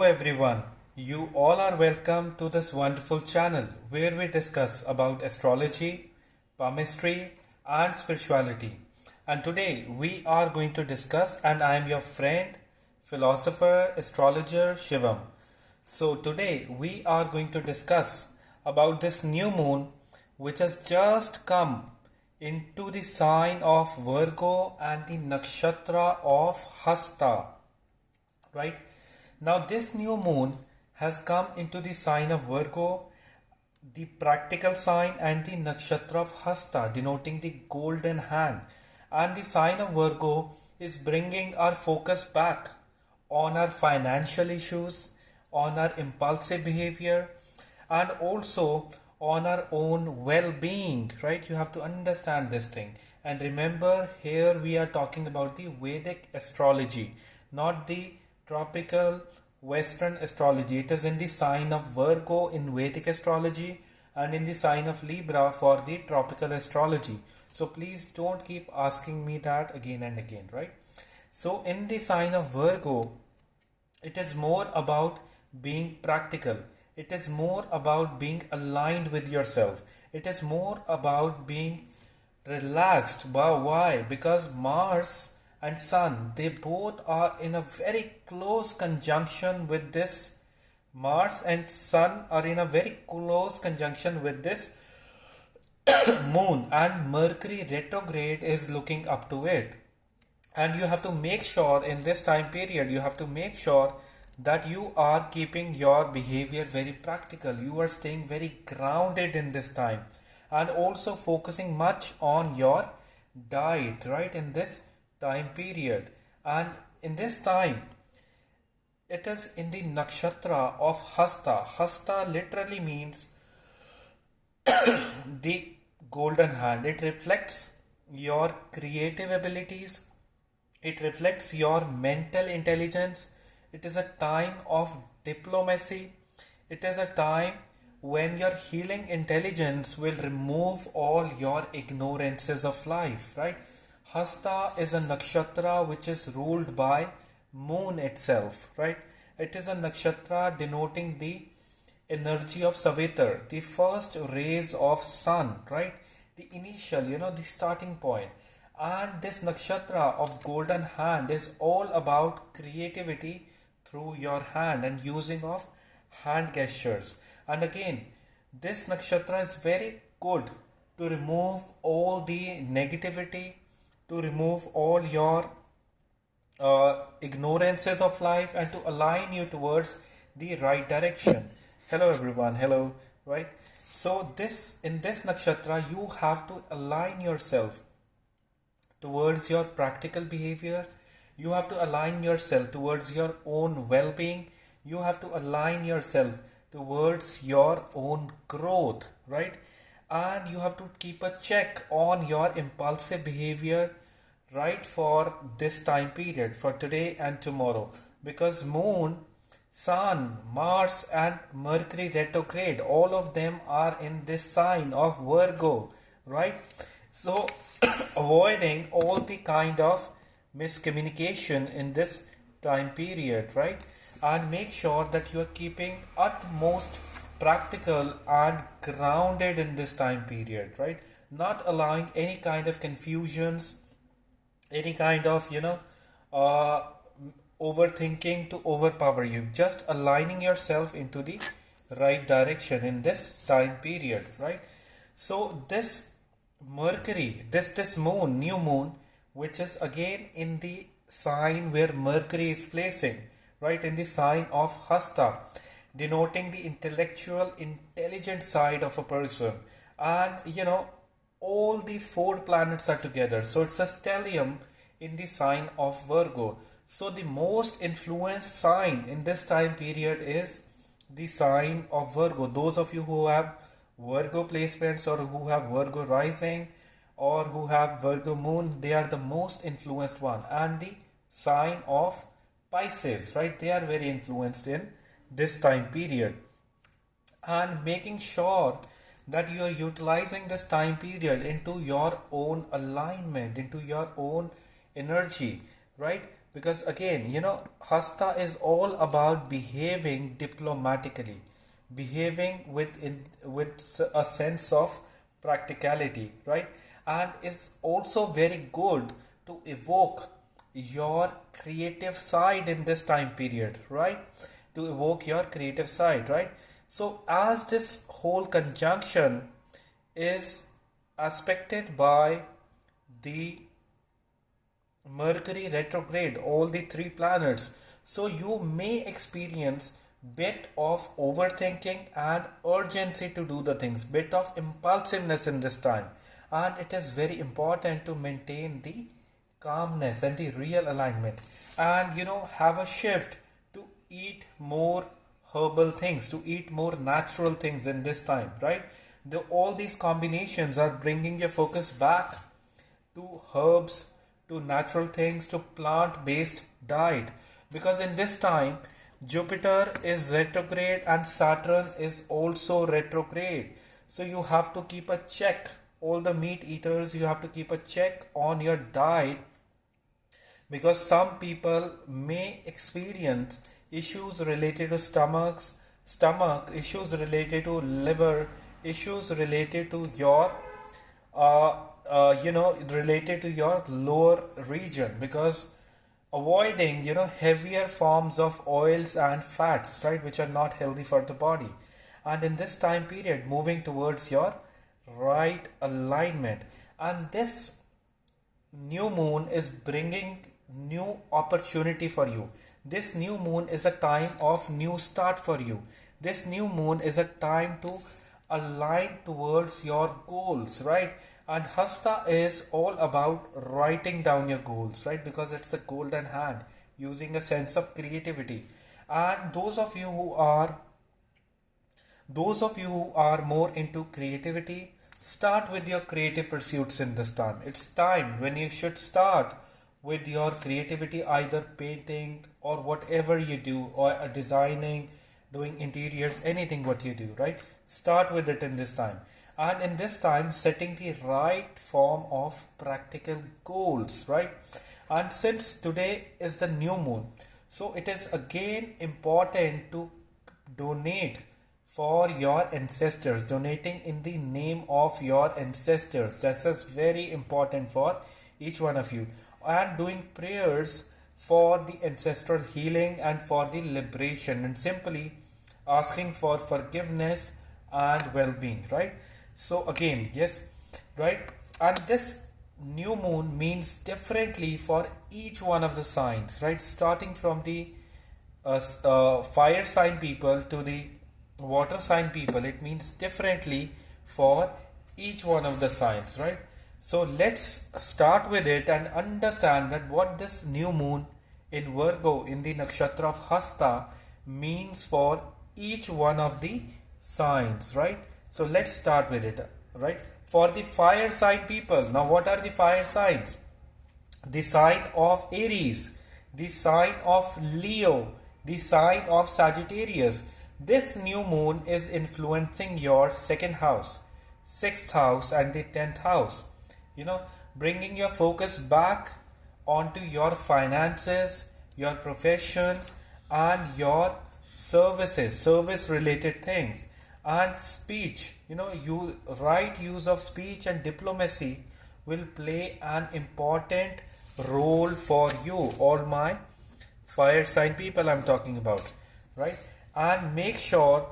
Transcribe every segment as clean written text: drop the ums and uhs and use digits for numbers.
Hello everyone, you all are welcome to this wonderful channel where we discuss about astrology, palmistry and spirituality. And today we are going to discuss, and I am your friend, philosopher, astrologer Shivam. So today we are going to discuss about this new moon which has just come into the sign of Virgo and the nakshatra of Hasta, right? Now, this new moon has come into the sign of Virgo, the practical sign, and the nakshatra of Hasta, denoting the golden hand. And the sign of Virgo is bringing our focus back on our financial issues, on our impulsive behavior, and also on our own well being, right? You have to understand this thing. And remember, here we are talking about the Vedic astrology, not the tropical Western astrology. It is in the sign of Virgo in Vedic astrology and in the sign of Libra for the tropical astrology. So please don't keep asking me that again and again, right? So in the sign of Virgo, it is more about being practical. It is more about being aligned with yourself. It is more about being relaxed. Why? Because Mars and Sun, they both are in a very close conjunction with this. Mars and Sun are in a very close conjunction with this moon, and Mercury retrograde is looking up to it. And you have to make sure in this time period, you have to make sure that you are keeping your behavior very practical. You are staying very grounded in this time, and also focusing much on your diet, right, in this time period. And in this time, it is in the nakshatra of Hasta. Hasta literally means the golden hand. It reflects your creative abilities, it reflects your mental intelligence. It is a time of diplomacy. It is a time when your healing intelligence will remove all your ignorances of life, right? Hasta is a nakshatra which is ruled by moon itself, right? It is a nakshatra denoting the energy of Savitar, the first rays of sun, right? The initial, the starting point. And this nakshatra of golden hand is all about creativity through your hand and using of hand gestures. And again, this nakshatra is very good to remove all the negativity, to remove all your ignorances of life, and to align you towards the right direction. Hello everyone, hello, right? So in this nakshatra, you have to align yourself towards your practical behavior. You have to align yourself towards your own well-being. You have to align yourself towards your own growth, right? And you have to keep a check on your impulsive behavior, right, for this time period, for today and tomorrow. Because moon, sun, Mars and Mercury retrograde, all of them are in this sign of Virgo, right? So avoiding all the kind of miscommunication in this time period, right? And make sure that you are keeping utmost practical and grounded in this time period, right? Not allowing any kind of confusions, any kind of uh, overthinking to overpower you. Just aligning yourself into the right direction in this time period, right? So this Mercury, this moon, new moon, which is again in the sign where Mercury is placing, right, in the sign of Hasta, denoting the intellectual, intelligent side of a person. And all the four planets are together, so it's a stellium in the sign of Virgo. So the most influenced sign in this time period is the sign of Virgo. Those of you who have Virgo placements, or who have Virgo rising, or who have Virgo moon, they are the most influenced one. And the sign of Pisces, right, they are very influenced in this time period. And making sure that you are utilizing this time period into your own alignment, into your own energy, right? Because again, Hasta is all about behaving diplomatically, behaving with a sense of practicality, right? And it's also very good to evoke your creative side in this time period, right? To evoke your creative side, right? So as this whole conjunction is aspected by the Mercury retrograde, all the three planets, so you may experience bit of overthinking and urgency to do the things, bit of impulsiveness in this time, and it is very important to maintain the calmness and the real alignment, and have a shift to eat more herbal things, to eat more natural things in this time, right? All these combinations are bringing your focus back to herbs, to natural things, to plant-based diet. Because in this time, Jupiter is retrograde and Saturn is also retrograde. So you have to keep a check. All the meat eaters, you have to keep a check on your diet, because some people may experience issues related to stomach, issues related to liver, issues related to your related to your lower region, because avoiding heavier forms of oils and fats, right, which are not healthy for the body. And in this time period, moving towards your right alignment, and this new moon is bringing new opportunity for you. This new moon is a time of new start for you. This new moon is a time to align towards your goals, right? And Hasta is all about writing down your goals, right? Because it's a golden hand, using a sense of creativity. And those of you who are more into creativity, start with your creative pursuits in this time. It's time when you should start with your creativity, either painting or whatever you do, or designing, doing interiors, anything what you do, right? Start with it in this time. And in this time, setting the right form of practical goals, right? And since today is the new moon, so it is again important to donate for your ancestors, donating in the name of your ancestors. This is very important for each one of you. And doing prayers for the ancestral healing and for the liberation, and simply asking for forgiveness and well-being, right? So again, yes, right? And this new moon means differently for each one of the signs, right? Starting from the fire sign people to the water sign people, it means differently for each one of the signs, right? So let's start with it and understand that what this new moon in Virgo in the nakshatra of Hasta means for each one of the signs, right? So let's start with it, right? For the fire sign people, now what are the fire signs? The sign of Aries, the sign of Leo, the sign of Sagittarius. This new moon is influencing your second house, sixth house, and the 10th house. Bringing your focus back onto your finances, your profession, and your service related things, and speech. You right use of speech and diplomacy will play an important role for you, all my fire sign people I'm talking about, right? And make sure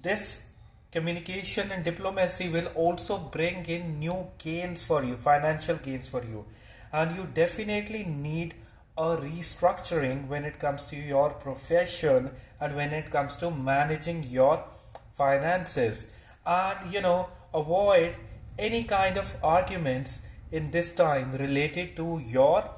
this communication and diplomacy will also bring in new gains for you, financial gains for you. And you definitely need a restructuring when it comes to your profession and when it comes to managing your finances. And avoid any kind of arguments in this time related to your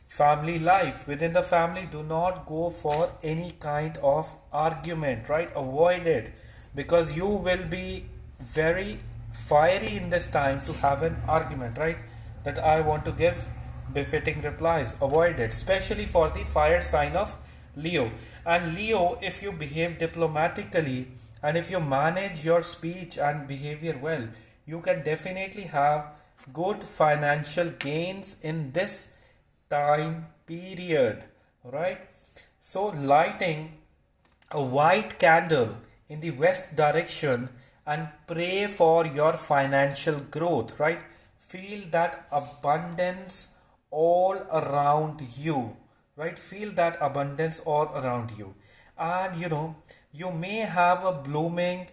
family life. Within the family, do not go for any kind of argument, right? Avoid it, because you will be very fiery in this time to have an argument, right? That I want to give befitting replies. Avoid it, especially for the fire sign of Leo. And Leo, if you behave diplomatically and if you manage your speech and behavior well, you can definitely have good financial gains in this time period, right? So lighting a white candle in the west direction and pray for your financial growth, right? Feel that abundance all around you, right? Feel that abundance all around you. And you may have a blooming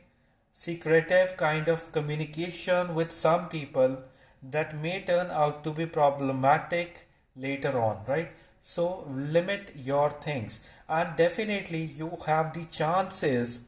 secretive kind of communication with some people that may turn out to be problematic later on, right? So limit your things, and definitely you have the chances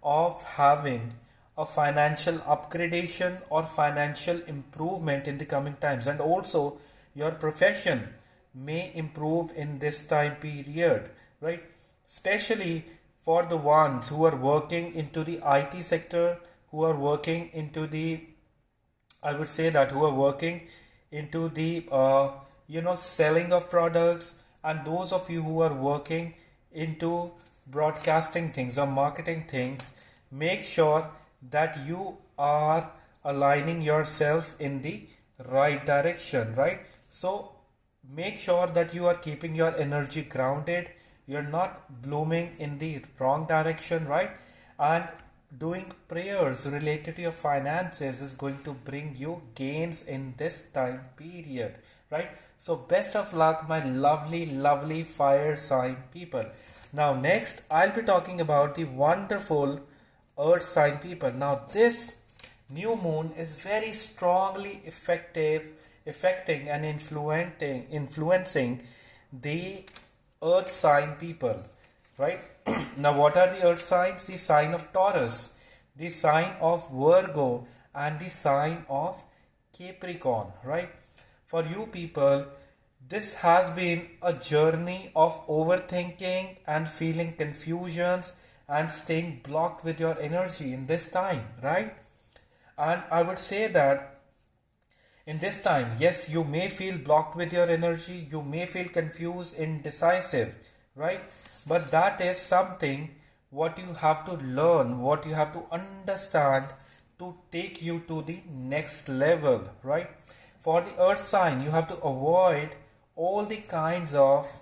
of having a financial upgradation or financial improvement in the coming times, and also your profession may improve in this time period, right? Especially for the ones who are working into the IT sector, who are working into the, I would say that, who are working into the selling of products, and those of you who are working into broadcasting things or marketing things, make sure that you are aligning yourself in the right direction, right? So make sure that you are keeping your energy grounded, you're not blooming in the wrong direction, right? And doing prayers related to your finances is going to bring you gains in this time period, right? So best of luck, my lovely fire sign people. Now next I'll be talking about the wonderful earth sign people. Now this new moon is very strongly affecting and influencing the earth sign people, right? Now what are the earth signs? The sign of Taurus, the sign of Virgo, and the sign of Capricorn, right? For you people, this has been a journey of overthinking and feeling confusions and staying blocked with your energy in this time, right? And I would say that in this time, yes, you may feel blocked with your energy, you may feel confused, indecisive, right? But that is something what you have to learn, what you have to understand to take you to the next level, right? For the earth sign, you have to avoid all the kinds of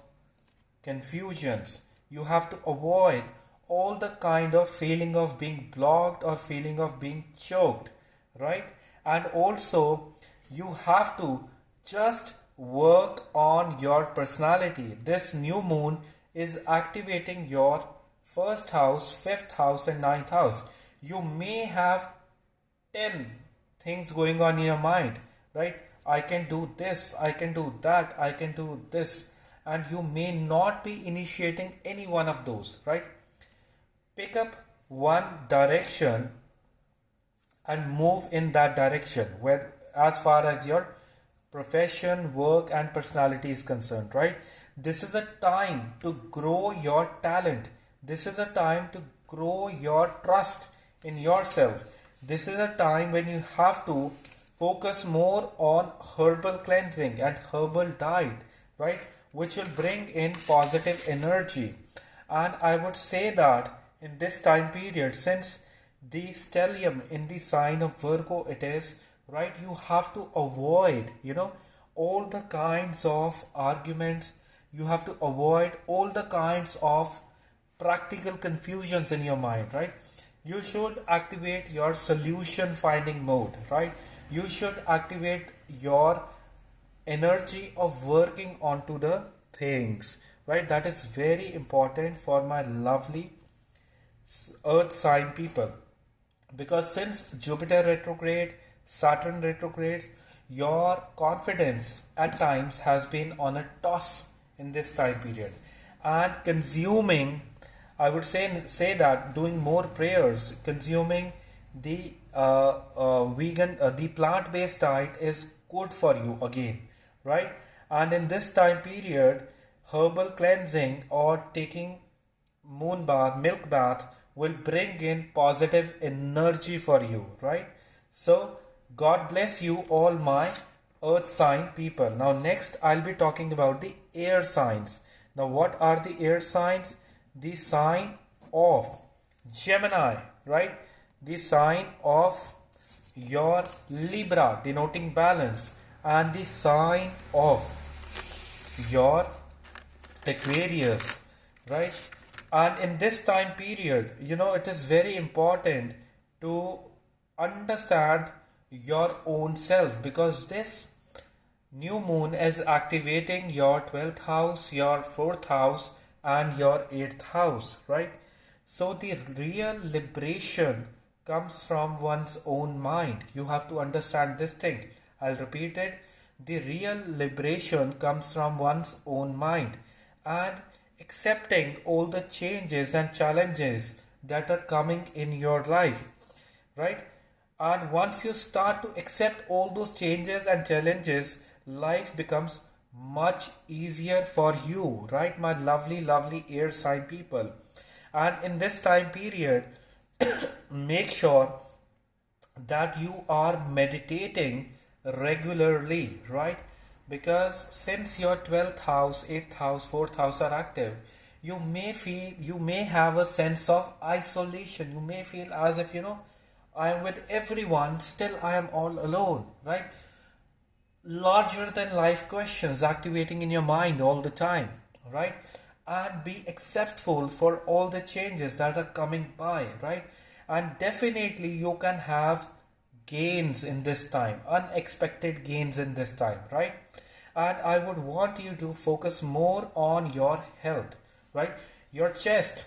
confusions. You have to avoid all the kind of feeling of being blocked or feeling of being choked, right? And also you have to just work on your personality. This new moon is activating your first house, fifth house, and ninth house. You may have 10 things going on in your mind, right? I can do this, I can do that, I can do this, and you may not be initiating any one of those, right? Pick up one direction and move in that direction, where as far as your profession, work, and personality is concerned, right? This is a time to grow your talent. This is a time to grow your trust in yourself. This is a time when you have to focus more on herbal cleansing and herbal diet, right? Which will bring in positive energy. And I would say that in this time period, since the stellium in the sign of Virgo it is, right, you have to avoid, all the kinds of arguments. You have to avoid all the kinds of practical confusions in your mind, right? You should activate your solution finding mode, right? You should activate your energy of working onto the things, right? That is very important for my lovely earth sign people, because since Jupiter retrograde, Saturn retrogrades, your confidence at times has been on a toss in this time period, and consuming, I would say that doing more prayers, consuming the the plant-based diet is good for you again, right? And in this time period, herbal cleansing or taking moon bath, milk bath will bring in positive energy for you, right? So God bless you all my earth sign people. Now next I'll be talking about the air signs. Now what are the air signs? The sign of Gemini, right? The sign of your Libra, denoting balance, and the sign of your Aquarius, right? And in this time period, it is very important to understand your own self, because this new moon is activating your 12th house, your 4th house, and your 8th house, right? So the real liberation comes from one's own mind. You have to understand this thing. I'll repeat it. The real liberation comes from one's own mind, and accepting all the changes and challenges that are coming in your life, right? And once you start to accept all those changes and challenges, life becomes much easier for you, right, my lovely, lovely air sign people. And in this time period, make sure that you are meditating regularly, right? Because since your 12th house, 8th house, 4th house are active, you may have a sense of isolation. You may feel as if, I am with everyone, still I am all alone, right? Larger than life questions activating in your mind all the time, right? And be acceptful for all the changes that are coming by, right? And definitely you can have gains in this time, unexpected gains in this time, right? And I would want you to focus more on your health, right? Your chest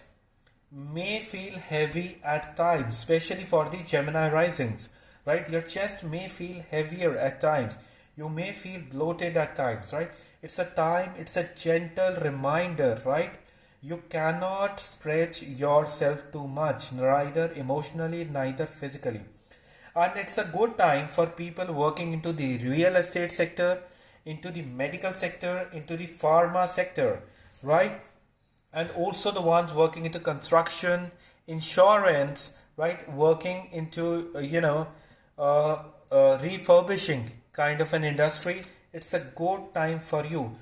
may feel heavy at times, especially for the Gemini risings, right? Your chest may feel heavier at times. You may feel bloated at times, right? It's a gentle reminder, right? You cannot stretch yourself too much, neither emotionally, neither physically. And it's a good time for people working into the real estate sector, into the medical sector, into the pharma sector, right? And also the ones working into construction, insurance, right? Working into, refurbishing kind of an industry. It's a good time for you.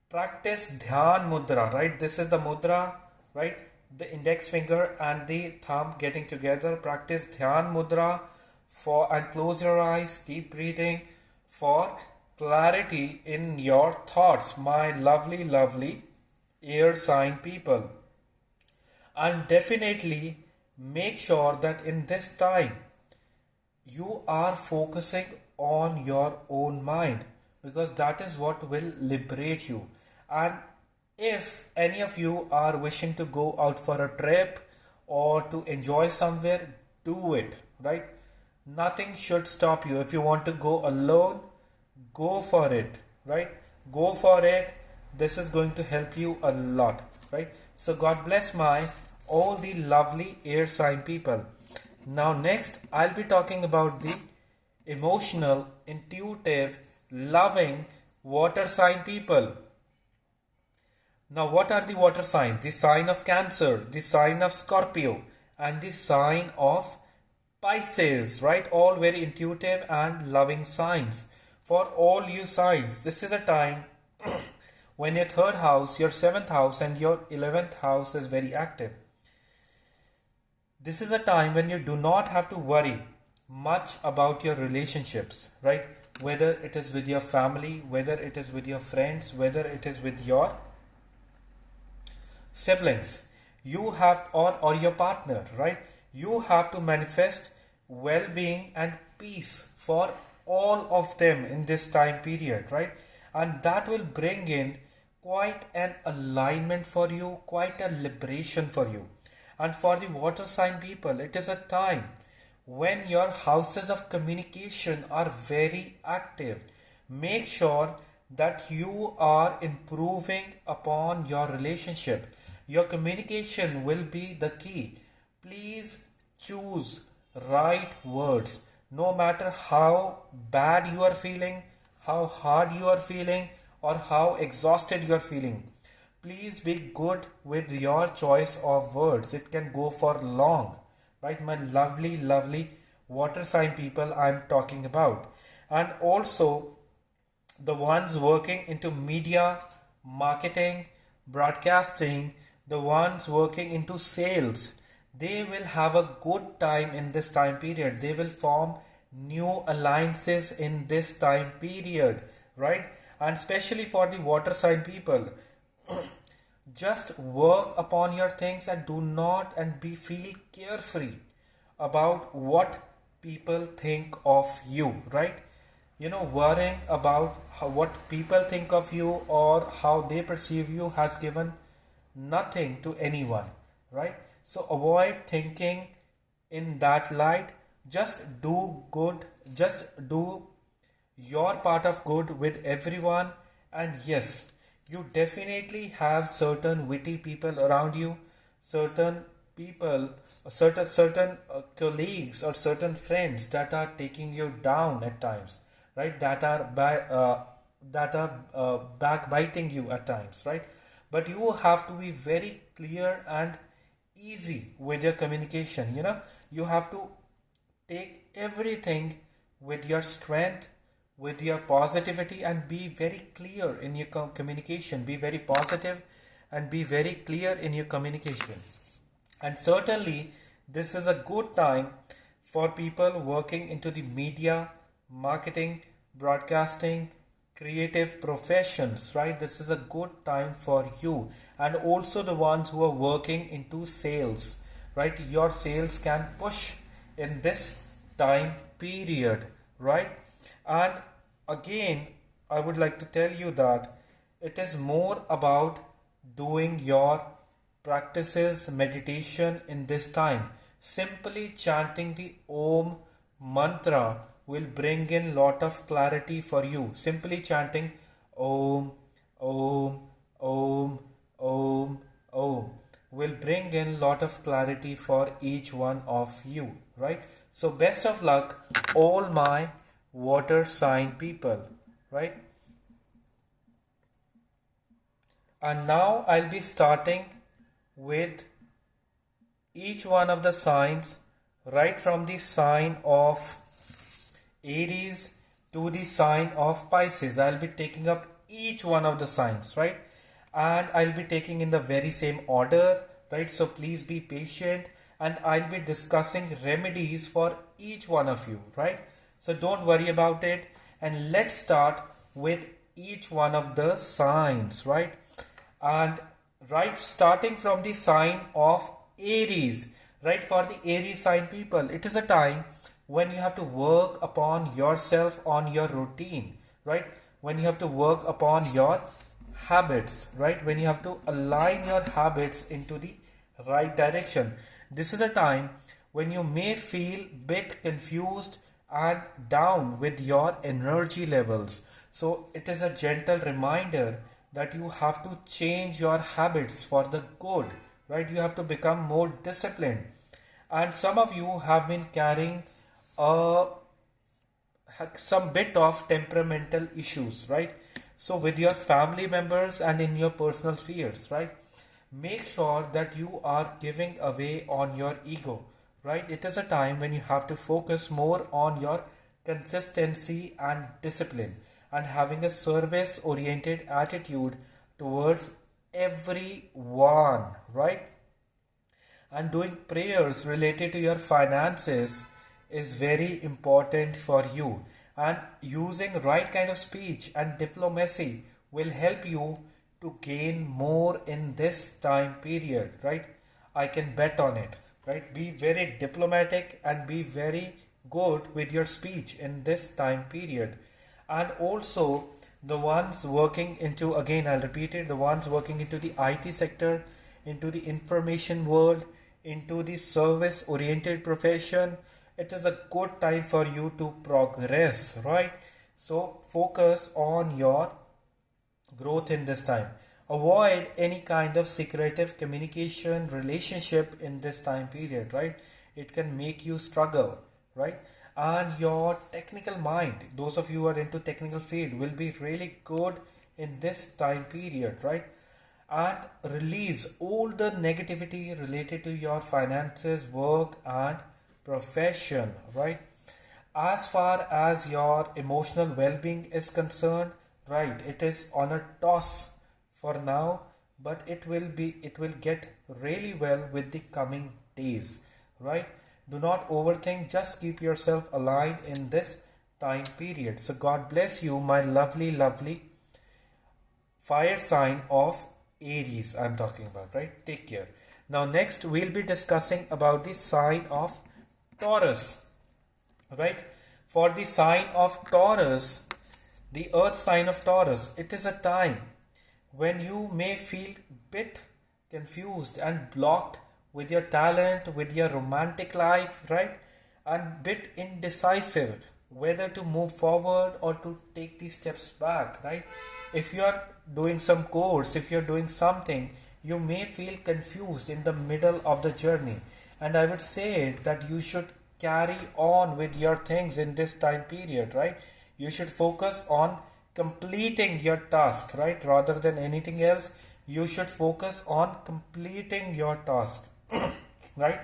Practice Dhyan Mudra, right? This is the mudra, right? The index finger and the thumb getting together. Practice Dhyan Mudra and close your eyes, keep breathing for clarity in your thoughts, my lovely, lovely air sign people. And definitely make sure that in this time you are focusing on your own mind, because that is what will liberate you. And if any of you are wishing to go out for a trip or to enjoy somewhere, do it, right? Nothing should stop you. If you want to go alone, go for it, right? Go for it. This is going to help you a lot, right? So God bless all the lovely air sign people. Now next I'll be talking about the emotional, intuitive, loving water sign people. Now what are the water signs? The sign of Cancer, the sign of Scorpio, and the sign of Pisces, right? All very intuitive and loving signs. For all you signs, this is a time when your 3rd house, your 7th house, and your 11th house is very active. This is a time when you do not have to worry much about your relationships, right? Whether it is with your family, whether it is with your friends, whether it is with your siblings, you have, or your partner, right? You have to manifest well-being and peace for all of them in this time period, right? And that will bring in quite an alignment for you, quite a liberation for you. And for the water sign people, it is a time when your houses of communication are very active. Make sure that you are improving upon your relationship. Your communication will be the key. Please choose right words. No matter how bad you are feeling, how hard you are feeling, or how exhausted you are feeling, please be good with your choice of words. It can go for long, right? My lovely, lovely water sign people I'm talking about. And also the ones working into media, marketing, broadcasting, the ones working into sales, they will have a good time in this time period. They will form new alliances in this time period, right? And especially for the water sign people, just work upon your things and do not and be feel carefree about what people think of you, right? Worrying about what people think of you or how they perceive you has given nothing to anyone, right? So avoid thinking in that light. Just do good, just do your part of good with everyone. And yes, you definitely have certain witty people around you, certain people, certain colleagues or certain friends that are taking you down at times, right? That are backbiting you at times, right? But you have to be very clear and easy with your communication. You have to take everything with your strength, with your positivity, and be very clear in your communication. Be very positive and be very clear in your communication. And certainly this is a good time for people working into the media, marketing, broadcasting, creative professions, right? This is a good time for you. And also the ones who are working into sales, right? Your sales can push in this time period, right? And again, I would like to tell you that it is more about doing your practices, meditation in this time. Simply chanting the Om mantra will bring in lot of clarity for you. Simply chanting Om, Om, Om, Om, Om will bring in lot of clarity for each one of you, right? So best of luck, all my water sign people, right? And now I'll be starting with each one of the signs, right from the sign of Aries to the sign of Pisces. I'll be taking up each one of the signs, right? And I'll be taking in the very same order, right? So please be patient, and I'll be discussing remedies for each one of you, right? So don't worry about it, and let's start with each one of the signs, right? And right, starting from the sign of Aries, right? For the Aries sign people, it is a time when you have to work upon yourself, on your routine, right? When you have to work upon your habits, right? When you have to align your habits into the right direction. This is a time when you may feel bit confused and down with your energy levels. So it is a gentle reminder that you have to change your habits for the good, right? You have to become more disciplined. And some of you have been carrying some bit of temperamental issues, right? So with your family members and in your personal spheres, right? Make sure that you are giving away on your ego, right? It is a time when you have to focus more on your consistency and discipline, and having a service oriented attitude towards everyone, right? And doing prayers related to your finances is very important for you, and using right kind of speech and diplomacy will help you to gain more in this time period, right? I can bet on it, right? Be very diplomatic and be very good with your speech in this time period. And also the ones working into, again I'll repeat it, the ones working into the IT sector, into the information world, into the service oriented profession, it is a good time for you to progress, right? So focus on your growth in this time. Avoid any kind of secretive communication relationship in this time period, right? It can make you struggle, right? And your technical mind, those of you who are into technical field, will be really good in this time period, right? And release all the negativity related to your finances, work and profession, right? As far as your emotional well-being is concerned, right, it is on a toss for now, but it will get really well with the coming days, right? Do not overthink, just keep yourself aligned in this time period. So God bless you, my lovely fire sign of Aries I'm talking about, right? Take care. Now next we'll be discussing about the sign of Taurus, right? For the sign of Taurus, the earth sign of Taurus, it is a time when you may feel bit confused and blocked with your talent, with your romantic life, right? And bit indecisive whether to move forward or to take these steps back, right? If you are doing some course, if you're doing something, you may feel confused in the middle of the journey. And I would say that you should carry on with your things in this time period, right? You should focus on completing your task, right? Rather than anything else, you should focus on completing your task, right?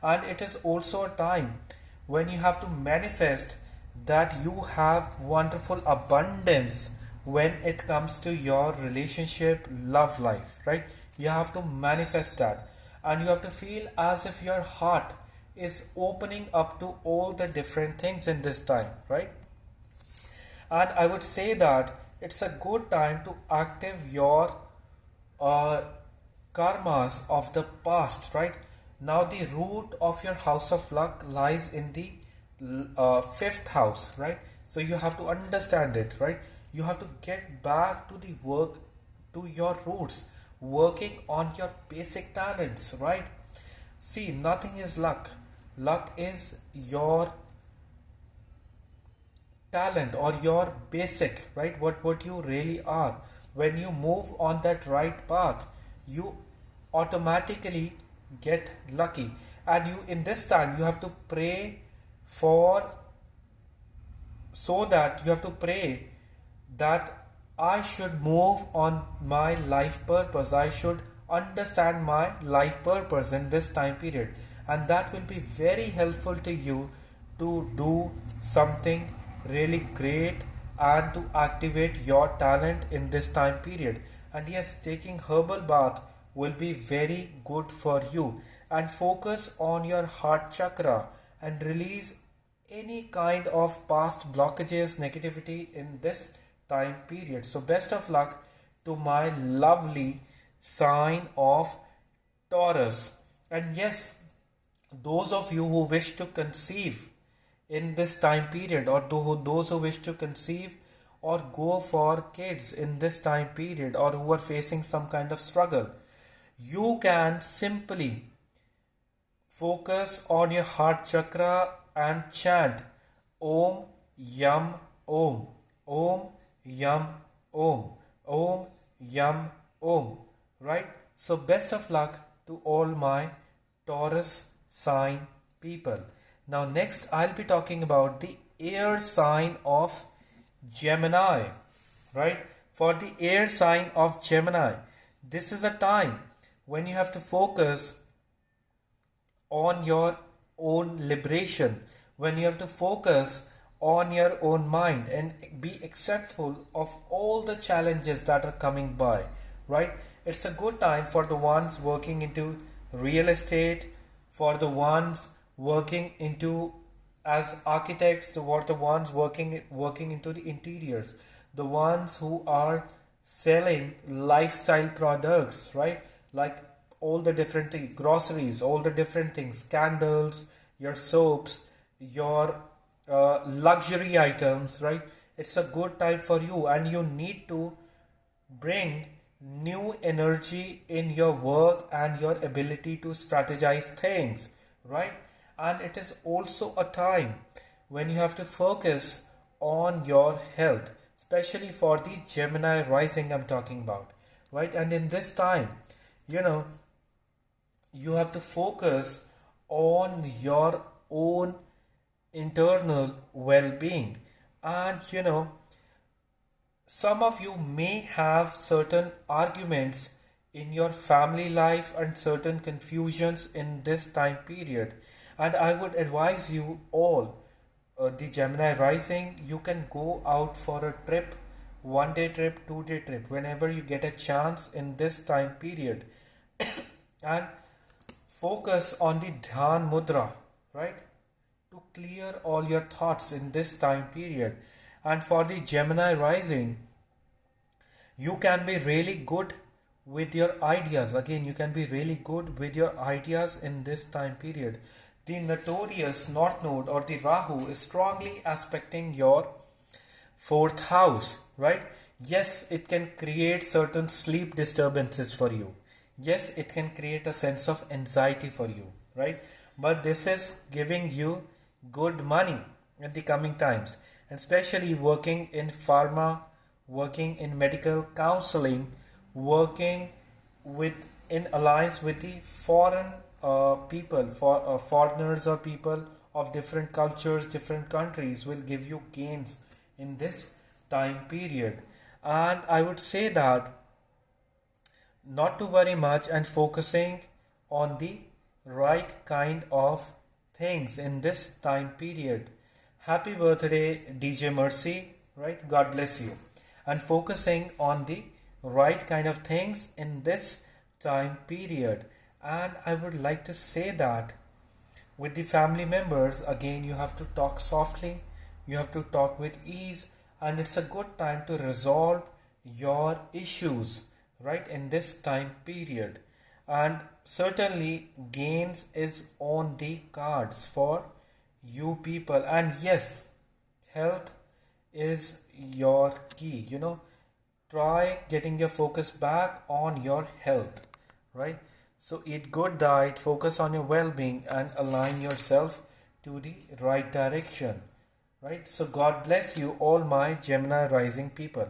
And it is also a time when you have to manifest that you have wonderful abundance when it comes to your relationship, love life, right? You have to manifest that, and you have to feel as if your heart is opening up to all the different things in this time, right? And I would say that it's a good time to active your karmas of the past, right? Now the root of your house of luck lies in the fifth house, right? So you have to understand it, right? You have to get back to the work, to your roots, working on your basic talents, right? See, nothing is luck. Luck is your talent or your basic, right? What you really are. When you move on that right path, you automatically get lucky. And you, in this time, you have to pray for, so that you have to pray that I should move on my life purpose. I should understand my life purpose in this time period, and that will be very helpful to you to do something really great and to activate your talent in this time period. And yes, taking herbal bath will be very good for you. And focus on your heart chakra and release any kind of past blockages, negativity in this time period. So best of luck to my lovely sign of Taurus. And yes, those of you who wish to conceive in this time period, or those who wish to conceive or go for kids in this time period, or who are facing some kind of struggle, you can simply focus on your heart chakra and chant Om Yam Om, Om Yam Om, Om Yam Om, right? So best of luck to all my Taurus sign people. Now next I'll be talking about the air sign of Gemini, right? For the air sign of Gemini, this is a time when you have to focus on your own liberation, when you have to focus on your own mind and be acceptful of all the challenges that are coming by, right? It's a good time for the ones working into real estate, for the ones working into as architects, the ones working into the interiors, the ones who are selling lifestyle products, right? Like all the different things, groceries, all the different things, candles, your soaps, your luxury items, right? It's a good time for you, and you need to bring new energy in your work and your ability to strategize things, right? And it is also a time when you have to focus on your health, especially for the Gemini rising I'm talking about, right? And in this time, you have to focus on your own internal well-being. And some of you may have certain arguments in your family life and certain confusions in this time period, and I would advise you all, the Gemini rising, you can go out for a trip, 1 day trip, 2 day trip, whenever you get a chance in this time period, and focus on the Dhyan Mudra, right? To clear all your thoughts in this time period. And for the Gemini rising, You can be really good with your ideas. Again, you can be really good with your ideas in this time period. The notorious North Node or the Rahu is strongly aspecting your fourth house, right? Yes, it can create certain sleep disturbances for you. Yes, it can create a sense of anxiety for you, right? But this is giving you good money in the coming times, and especially working in pharma, working in medical counseling, working with in alliance with the foreign people, for foreigners or people of different cultures, different countries will give you gains in this time period. And I would say that not to worry much and focusing on the right kind of things in this time period. Happy birthday, DJ Mercy, right? God bless you. And focusing on the right kind of things in this time period. And I would like to say that with the family members, again, you have to talk softly, you have to talk with ease, and it's a good time to resolve your issues, right, in this time period. And certainly gains is on the cards for you people. And yes, health is your key. Try getting your focus back on your health, right? So eat good diet, focus on your well-being, and align yourself to the right direction, right? So God bless you, all my Gemini rising people.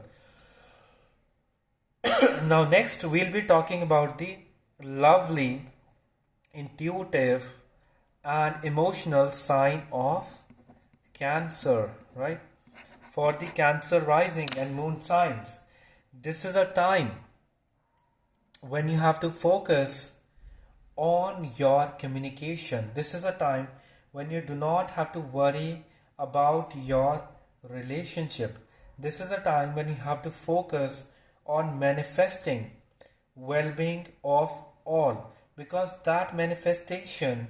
Now next we'll be talking about the lovely, intuitive and emotional sign of Cancer, right? For the Cancer rising and moon signs, this is a time when you have to focus on your communication. This is a time when you do not have to worry about your relationship. This is a time when you have to focus on manifesting well-being of all, because that manifestation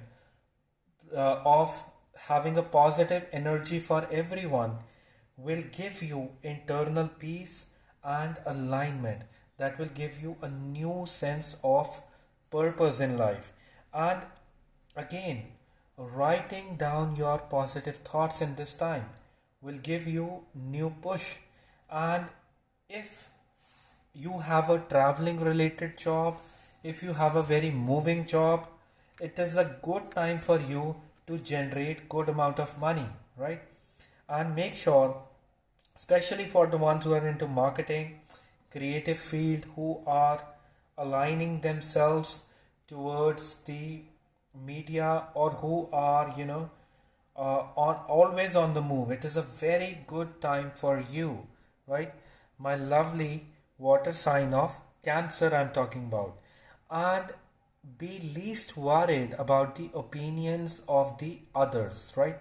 of having a positive energy for everyone will give you internal peace and alignment, that will give you a new sense of purpose in life. And again, writing down your positive thoughts in this time will give you new push. And if you have a traveling related job, if you have a very moving job, it is a good time for you to generate good amount of money, right? And make sure, especially for the ones who are into marketing, creative field, who are aligning themselves towards the media, or who are on always on the move, it is a very good time for you, right? My lovely water sign of Cancer I'm talking about. And be least worried about the opinions of the others, right?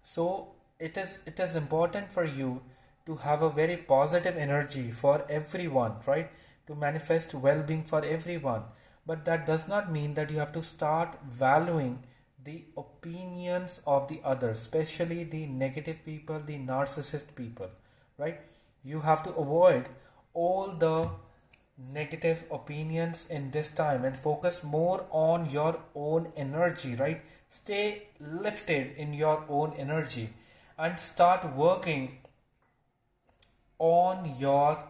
So it is important for you to have a very positive energy for everyone, right? To manifest well-being for everyone. But that does not mean that you have to start valuing the opinions of the others, especially the negative people, the narcissist people, right? You have to avoid all the negative opinions in this time and focus more on your own energy, right? Stay lifted in your own energy and start working on your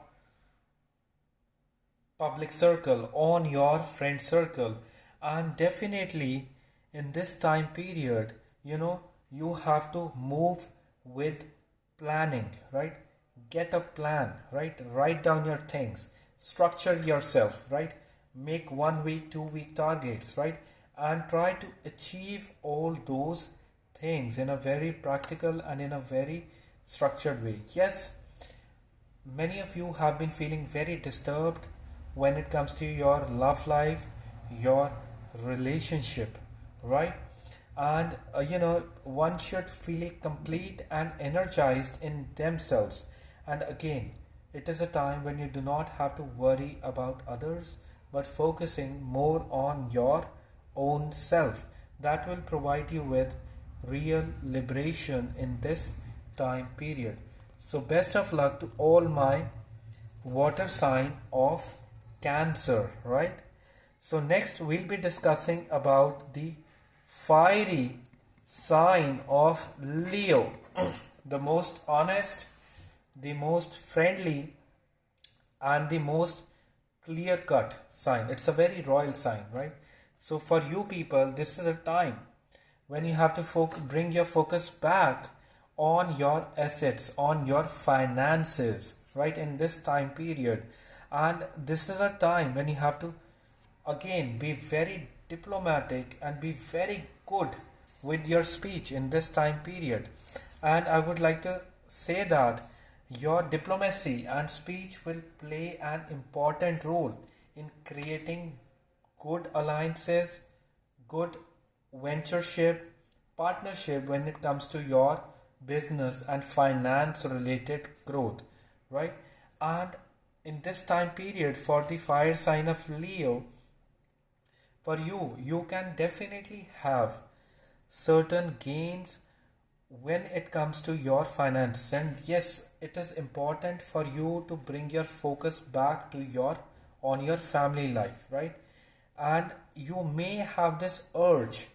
public circle, on your friend circle. And definitely in this time period, you have to move with planning, right? Get a plan, right? Write down your things, structure yourself, right? Make 1 week, 2 week targets, right? And try to achieve all those things in a very practical and in a very structured way. Yes, many of you have been feeling very disturbed when it comes to your love life, your relationship, right? And one should feel complete and energized in themselves. And again, it is a time when you do not have to worry about others, but focusing more on your own self. That will provide you with real liberation in this time period. So best of luck to all my water sign of Cancer, right? So next we'll be discussing about the fiery sign of Leo, the most honest, the most friendly, and the most clear cut sign. It's a very royal sign, right? So for you people, this is a time when you have to bring your focus back on your assets, on your finances, right, in this time period. And this is a time when you have to again be very diplomatic and be very good with your speech in this time period. And I would like to say that your diplomacy and speech will play an important role in creating good alliances, good ventureship, partnership when it comes to your business and finance related growth, right? And in this time period for the fire sign of Leo, for you can definitely have certain gains when it comes to your finance. And yes, it is important for you to bring your focus back to your family life, right? And you may have this urge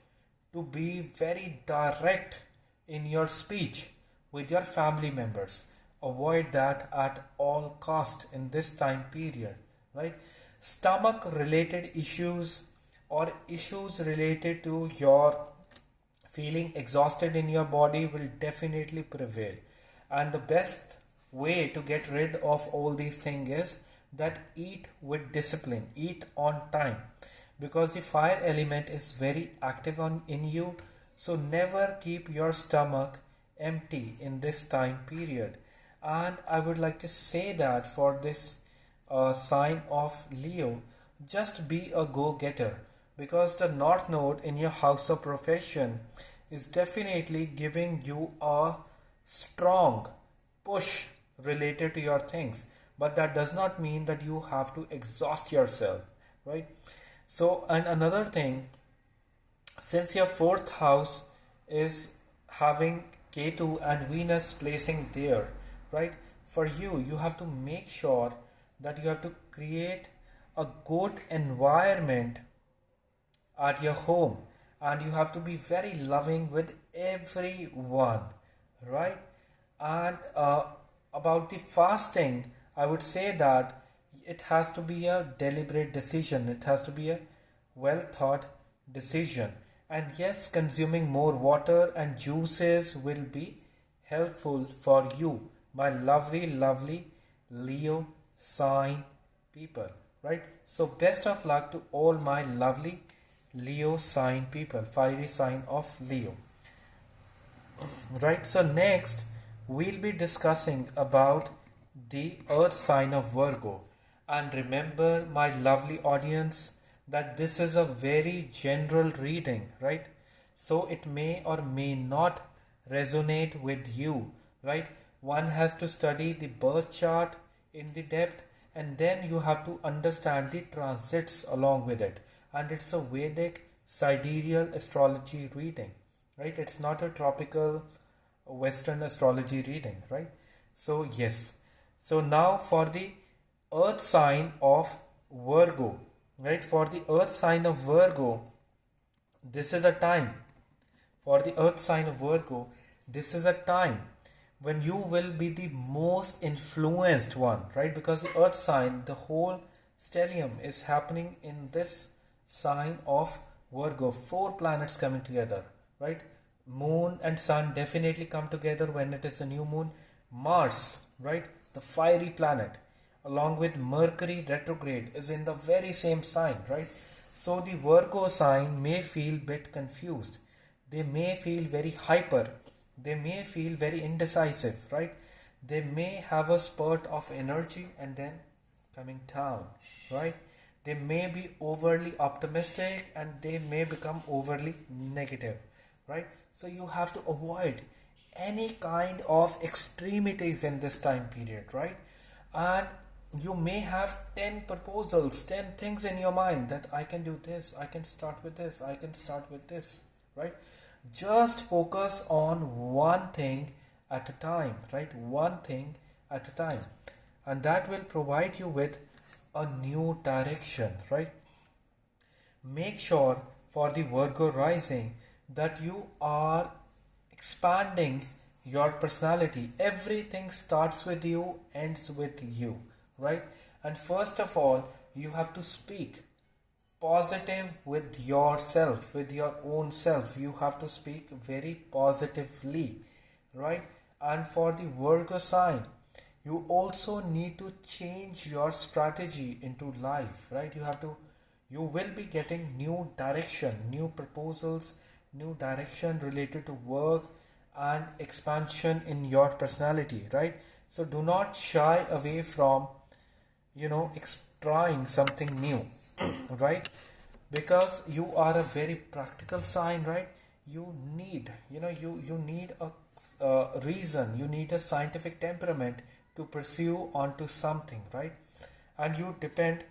to be very direct in your speech with your family members. Avoid that at all cost in this time period, right? Stomach related issues or issues related to your feeling exhausted in your body will definitely prevail. And the best way to get rid of all these things is that eat with discipline, eat on time, because the fire element is very active in you. So never keep your stomach empty in this time period. And I would like to say that for this sign of Leo, just be a go-getter, because the North Node in your house of profession is definitely giving you a strong push related to your things. But that does not mean that you have to exhaust yourself, right? So, and another thing, since your fourth house is having Ketu and Venus placing there, right? For you have to make sure that you have to create a good environment at your home, and you have to be very loving with everyone, right? And about the fasting, I would say that it has to be a deliberate decision, it has to be a well thought decision. And yes, consuming more water and juices will be helpful for you, my lovely Leo sign people, right? So best of luck to all my lovely Leo sign people, fiery sign of Leo, right? So next we'll be discussing about the earth sign of Virgo. And remember, my lovely audience, that this is a very general reading, right? So it may or may not resonate with you, right? One has to study the birth chart in the depth, and then you have to understand the transits along with it. And it's a Vedic sidereal astrology reading, right? It's not a tropical Western astrology reading, right? So yes. So now for the earth sign of Virgo, right? For the earth sign of Virgo, this is a time. For the earth sign of Virgo, this is a time when you will be the most influenced one, right? Because the earth sign, the whole stellium is happening in this sign of Virgo. 4 planets coming together, right? Moon and sun definitely come together when it is a new moon. Mars, right? The fiery planet, along with Mercury retrograde, is in the very same sign, right? So the Virgo sign may feel bit confused. They may feel very hyper. They may feel very indecisive, right? They may have a spurt of energy and then coming down, right? They may be overly optimistic and they may become overly negative, right? So you have to avoid any kind of extremities in this time period, right? And you may have 10 proposals, 10 things in your mind that I can do this, I can start with this, I can start with this, right? Just focus on one thing at a time, right? One thing at a time. and that will provide you with a new direction, right? Make sure for the Virgo rising that you are expanding your personality. Everything starts with you, ends with you, right? And first of all, you have to speak positive with yourself, with your own self. You have to speak very positively, right? And for the Virgo sign, you also need to change your strategy into life, right? You will be getting new direction, new proposals, new direction related to work and expansion in your personality, right? So do not shy away from trying something new right? Because you are a very practical sign, right? You need a reason, you need a scientific temperament to pursue onto something, right? And you depend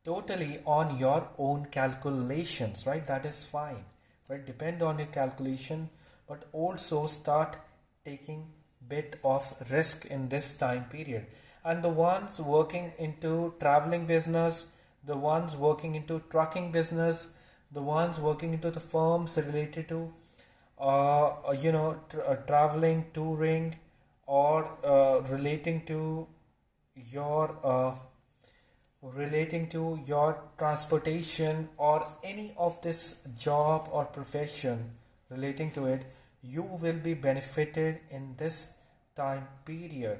totally on your own calculations, right? That is fine, right? Depend on your calculation, but also start taking bit of risk in this time period. And the ones working into traveling business, the ones working into trucking business, the ones working into the firms related to traveling, touring, or your uh, relating to your transportation or any of this job or profession relating to it, you will be benefited in this time period.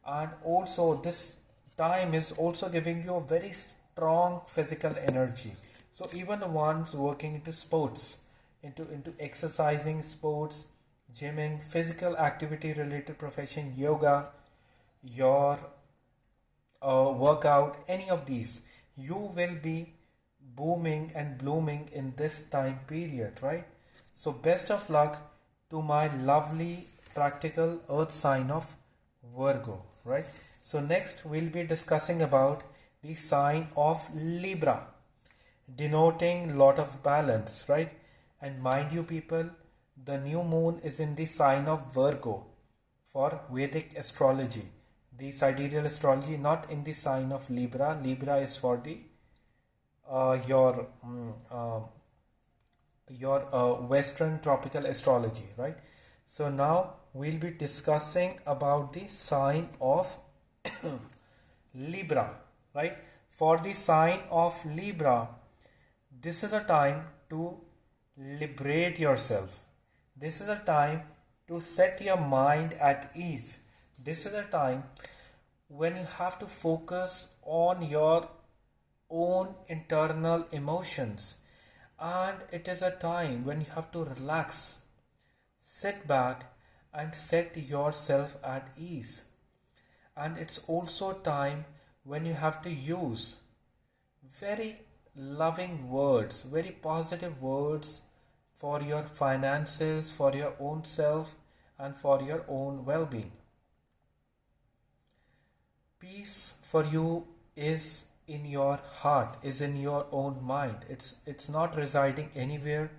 And also this time is also giving you a very strong physical energy. So even the ones working into sports, into exercising, sports, gymming, physical activity related profession, yoga, your workout, any of these, you will be booming and blooming in this time period, right? So best of luck to my lovely practical earth sign of Virgo, right? So next we'll be discussing about the sign of Libra, denoting lot of balance, right? And mind you people, the new moon is in the sign of Virgo for Vedic astrology, the sidereal astrology, not in the sign of Libra. Libra is for the Western tropical astrology, right? So now we'll be discussing about the sign of Libra, right? For the sign of Libra, this is a time to liberate yourself. This is a time to set your mind at ease. This is a time when you have to focus on your own internal emotions, and it is a time when you have to relax, sit back, and set yourself at ease. And it's also time when you have to use very loving words, very positive words for your finances, for your own self, and for your own well-being. Peace for you is in your heart, is in your own mind. It's not residing anywhere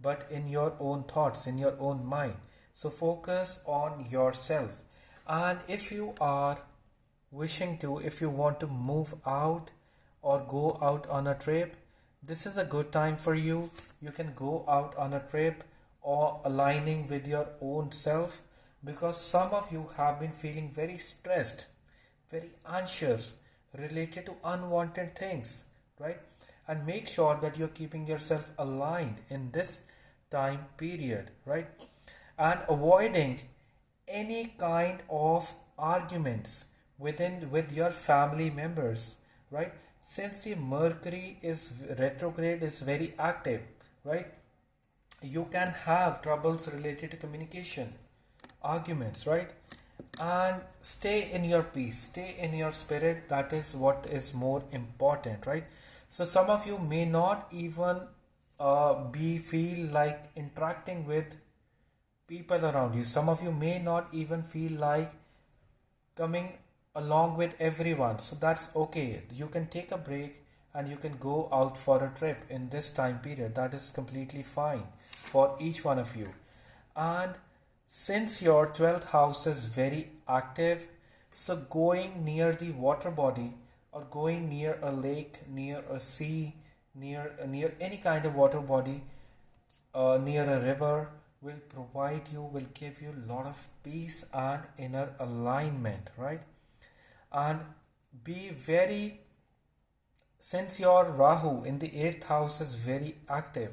but in your own thoughts, in your own mind. So focus on yourself. And if you are if you want to move out or go out on a trip, this is a good time for you. You can go out on a trip or aligning with your own self, because some of you have been feeling very stressed, very anxious related to unwanted things, right? And make sure that you're keeping yourself aligned in this time period, right? And avoiding any kind of arguments with your family members, right? Since the Mercury is retrograde, is very active, right? You can have troubles related to communication, arguments, right? And stay in your peace, stay in your spirit. That is what is more important, right? So some of you may not even feel like interacting with people around you. Some of you may not even feel like coming along with everyone. So that's okay. You can take a break and you can go out for a trip in this time period. That is completely fine for each one of you. And since your 12th house is very active, So going near the water body or going near a lake, near a sea, near any kind of water body, near a river will give you a lot of peace and inner alignment, right? And be very, since your Rahu in the 8th house is very active,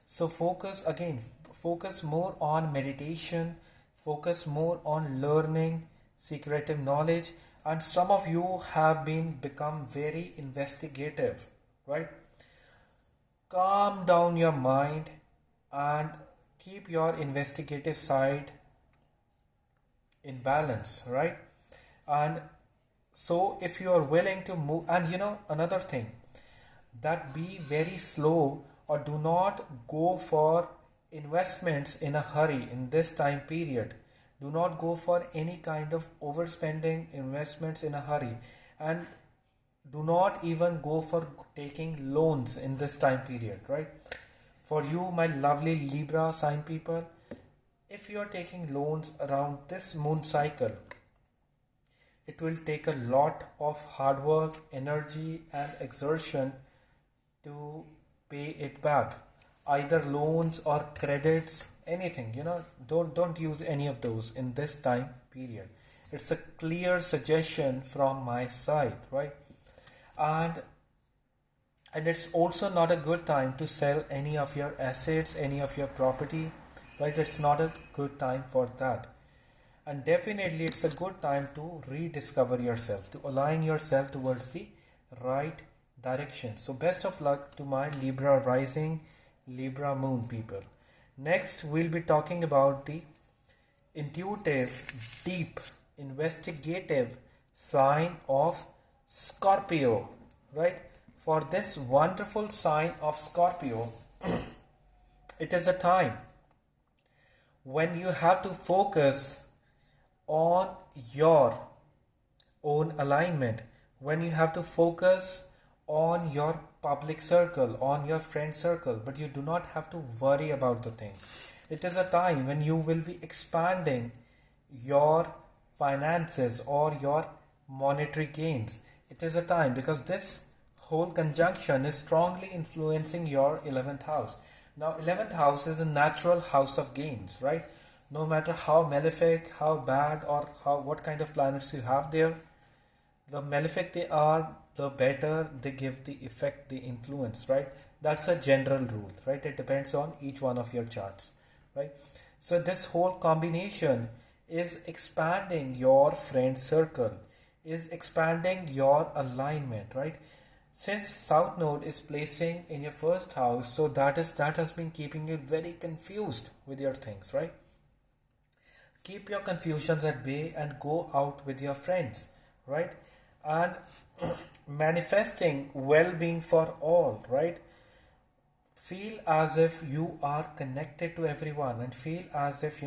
so focus more on meditation, focus more on learning, secretive knowledge, and some of you have become very investigative, right? Calm down your mind and keep your investigative side in balance, right? And so if you are willing to move, and another thing, that be very slow or do not go for investments in a hurry in this time period. Do not go for any kind of overspending investments in a hurry, and do not even go for taking loans in this time period, right? For you, my lovely Libra sign people, if you are taking loans around this moon cycle, it will take a lot of hard work, energy, and exertion to pay it back. Either loans or credits, anything, don't use any of those in this time period. It's a clear suggestion from my side, right? And it's also not a good time to sell any of your assets, any of your property, right? It's not a good time for that. And definitely it's a good time to rediscover yourself, to align yourself towards the right direction. So best of luck to my Libra rising, Libra moon people. Next, we'll be talking about the intuitive, deep, investigative sign of Scorpio, right? For this wonderful sign of Scorpio, it is a time when you have to focus on your own alignment, when you have to focus on your public circle, on your friend circle, but you do not have to worry about the thing. It is a time when you will be expanding your finances or your monetary gains. It is a time because this whole conjunction is strongly influencing your 11th house. Now 11th house is a natural house of gains, right? No matter how malefic, how bad, or what kind of planets you have there, the malefic they are, the better they give the effect, the influence, right? That's a general rule, right? It depends on each one of your charts, right? So this whole combination is expanding your friend circle, is expanding your alignment, right? Since South Node is placing in your first house, so that has been keeping you very confused with your things, right? Keep your confusions at bay and go out with your friends, right? And manifesting well-being for all, right? Feel as if you are connected to everyone and feel as if,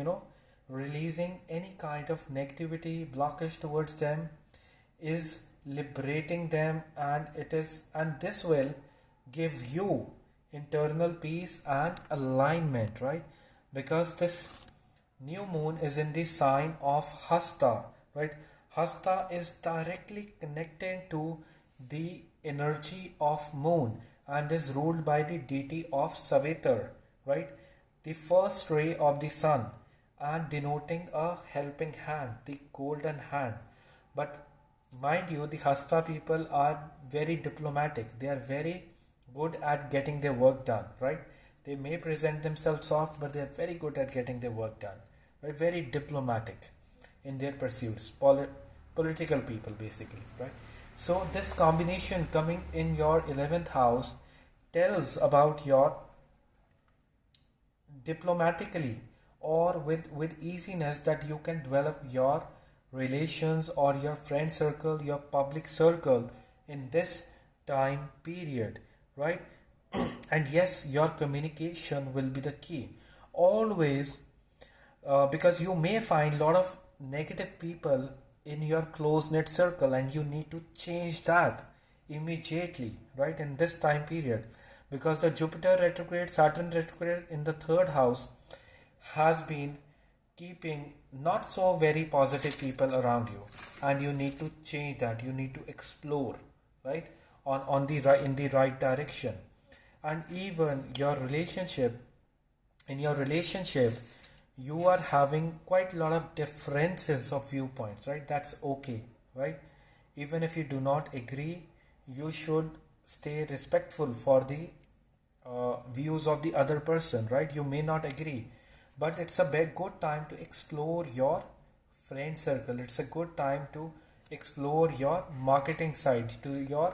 releasing any kind of negativity, blockage towards them is liberating them, and this will give you internal peace and alignment, right? Because this new moon is in the sign of Hasta, right? Hasta is directly connected to the energy of moon and is ruled by the deity of Savitar, right? The first ray of the sun, and denoting a helping hand, the golden hand. But mind you, the Hasta people are very diplomatic. They are very good at getting their work done, right? They may present themselves soft, but they are very good at getting their work done. Right? Very diplomatic in their pursuits. Political people, basically, right? So this combination coming in your 11th house tells about your diplomatically or with easiness that you can develop your relations or your friend circle, your public circle in this time period, right? And yes, your communication will be the key. Always, because you may find a lot of negative people in your close-knit circle and you need to change that immediately, right, in this time period, because the Jupiter retrograde, Saturn retrograde in the 3rd house has been keeping not so very positive people around you, and you need to change that. You need to explore, right, on the right, in the right direction. And even your relationship, in your relationship, you are having quite a lot of differences of viewpoints, right? That's okay, right? Even if you do not agree, you should stay respectful for the views of the other person, right? You may not agree, but it's a good time to explore your friend circle. It's a good time to explore your marketing side, to your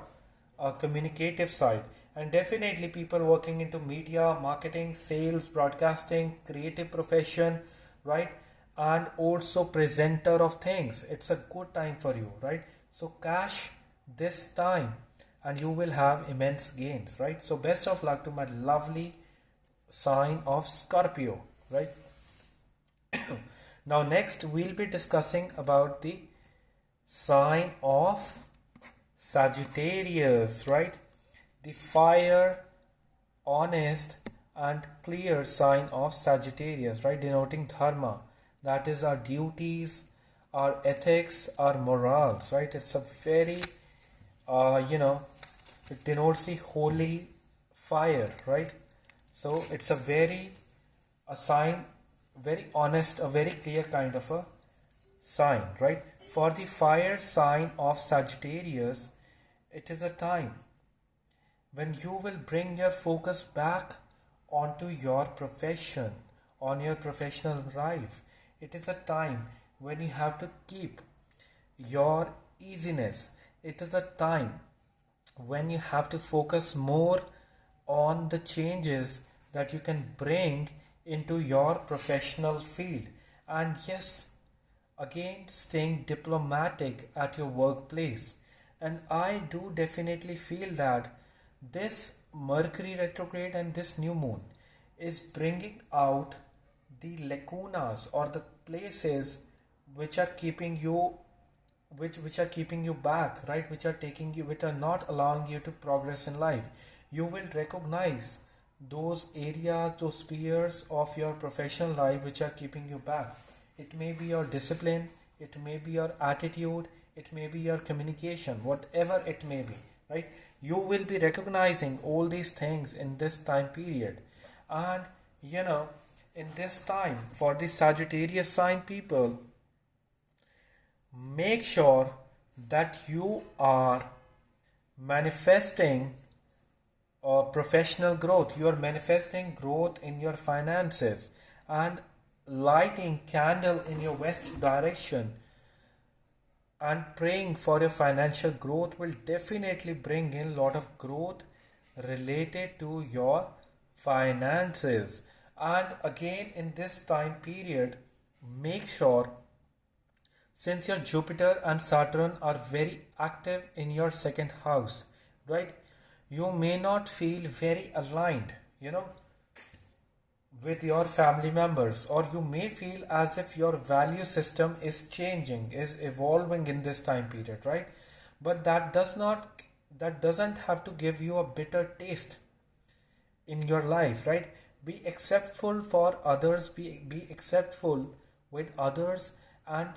communicative side. And definitely people working into media, marketing, sales, broadcasting, creative profession, right? And also presenter of things. It's a good time for you, right? So cash this time and you will have immense gains, right? So best of luck to my lovely sign of Scorpio, right? Now next we'll be discussing about the sign of Sagittarius, right? The fire, honest and clear sign of Sagittarius, right? Denoting dharma, that is our duties, our ethics, our morals, right? It's a very it denotes the holy fire, right? So it's a sign, very honest, a very clear kind of a sign, right? For the fire sign of Sagittarius, it is a time when you will bring your focus back onto your profession, on your professional life. It is a time when you have to keep your easiness. It is a time when you have to focus more on the changes that you can bring into your professional field. And yes, again, staying diplomatic at your workplace. And I do definitely feel that this Mercury retrograde and this new moon is bringing out the lacunas or the places which are keeping you which are keeping you back, right? Which are not allowing you to progress in life. You will recognize those areas, those spheres of your professional life which are keeping you back. It may be your discipline, it may be your attitude, it may be your communication, whatever it may be, right? You will be recognizing all these things in this time period. And in this time, for the Sagittarius sign people, make sure that you are manifesting professional growth. You are manifesting growth in your finances, and lighting candle in your west direction and praying for your financial growth will definitely bring in a lot of growth related to your finances. And again, in this time period, make sure, since your Jupiter and Saturn are very active in your second house, right? You may not feel very aligned, with your family members, or you may feel as if your value system is changing, is evolving in this time period, right? But that doesn't have to give you a bitter taste in your life, right? Be acceptful for others, be acceptful with others, and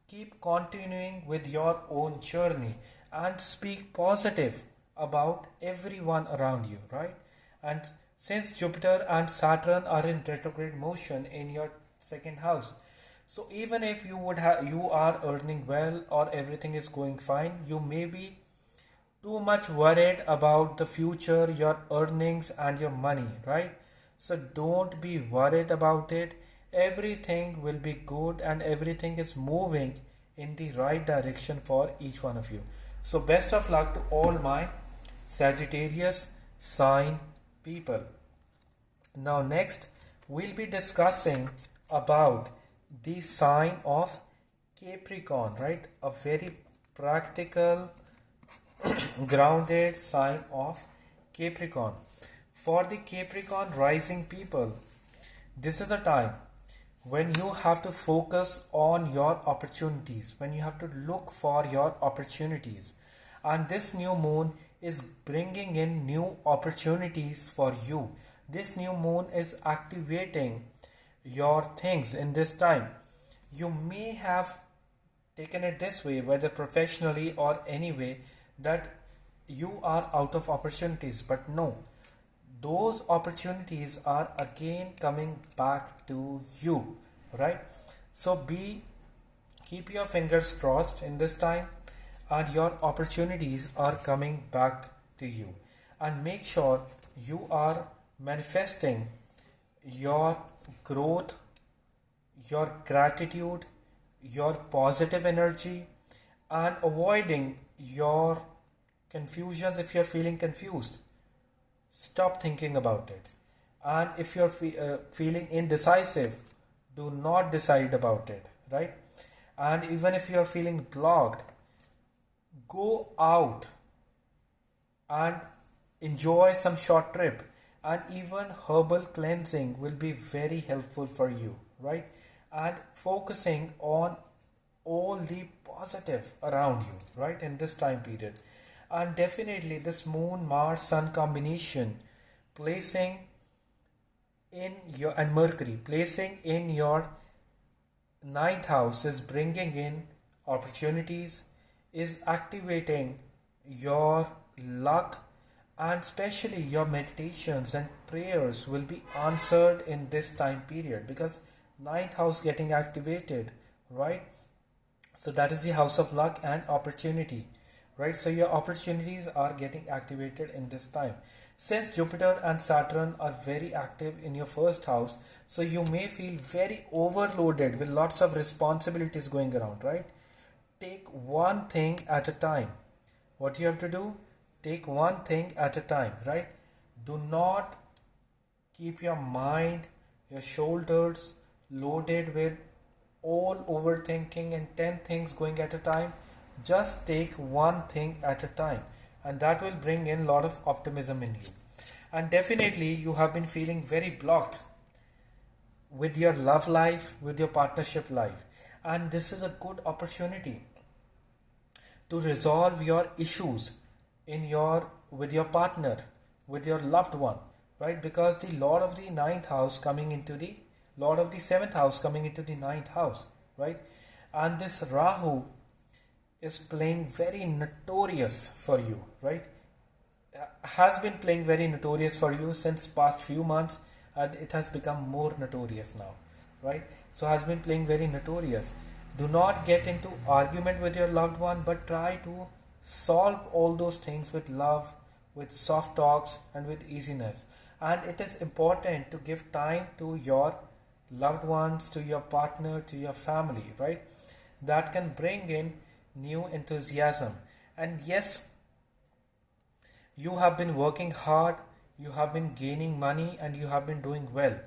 keep continuing with your own journey, and speak positive about everyone around you, right? And since Jupiter and Saturn are in retrograde motion in your second house, so even if you are earning well or everything is going fine, you may be too much worried about the future, your earnings and your money, right? So don't be worried about it. Everything will be good and everything is moving in the right direction for each one of you. So best of luck to all my Sagittarius sign people. Now next we'll be discussing about the sign of Capricorn, right? A very practical grounded sign of Capricorn. For the Capricorn rising people, this is a time when you have to focus on your opportunities, when you have to look for your opportunities. And this new moon is bringing in new opportunities for you. This new moon is activating your things in this time. You may have taken it this way, whether professionally or any way, that you are out of opportunities, but no, those opportunities are again coming back to you, right? So keep your fingers crossed in this time, and your opportunities are coming back to you. And make sure you are manifesting your growth, your gratitude, your positive energy, and avoiding your confusions. If you're feeling confused, stop thinking about it. And if you're feeling indecisive, do not decide about it, right? And even if you're feeling blocked, go out and enjoy some short trip. And even herbal cleansing will be very helpful for you, right? And focusing on all the positive around you, right, in this time period. And definitely this Moon Mars Sun combination placing in your, and Mercury placing in your ninth house, is bringing in opportunities, is activating your luck, and especially your meditations and prayers will be answered in this time period, because ninth house getting activated, right? So that is the house of luck and opportunity, right? So your opportunities are getting activated in this time. Since Jupiter and Saturn are very active in your first house, so you may feel very overloaded with lots of responsibilities going around, right? Take one thing at a time. What you have to do? Take one thing at a time, right? Do not keep your mind, your shoulders loaded with all overthinking and 10 things going at a time. Just take one thing at a time, and that will bring in a lot of optimism in you. And definitely you have been feeling very blocked with your love life, with your partnership life, and this is a good opportunity to resolve your issues with your partner, with your loved one, right? Because the Lord of the ninth house coming into the Lord of the seventh house coming into the ninth house, right? And this Rahu is playing very notorious for you, right? Has been playing very notorious for you since past few months, and it has become more notorious now, right? So has been playing very notorious. Do not get into argument with your loved one, but try to solve all those things with love, with soft talks, and with easiness. And it is important to give time to your loved ones, to your partner, to your family, right? That can bring in new enthusiasm. And yes, you have been working hard, you have been gaining money, and you have been doing well.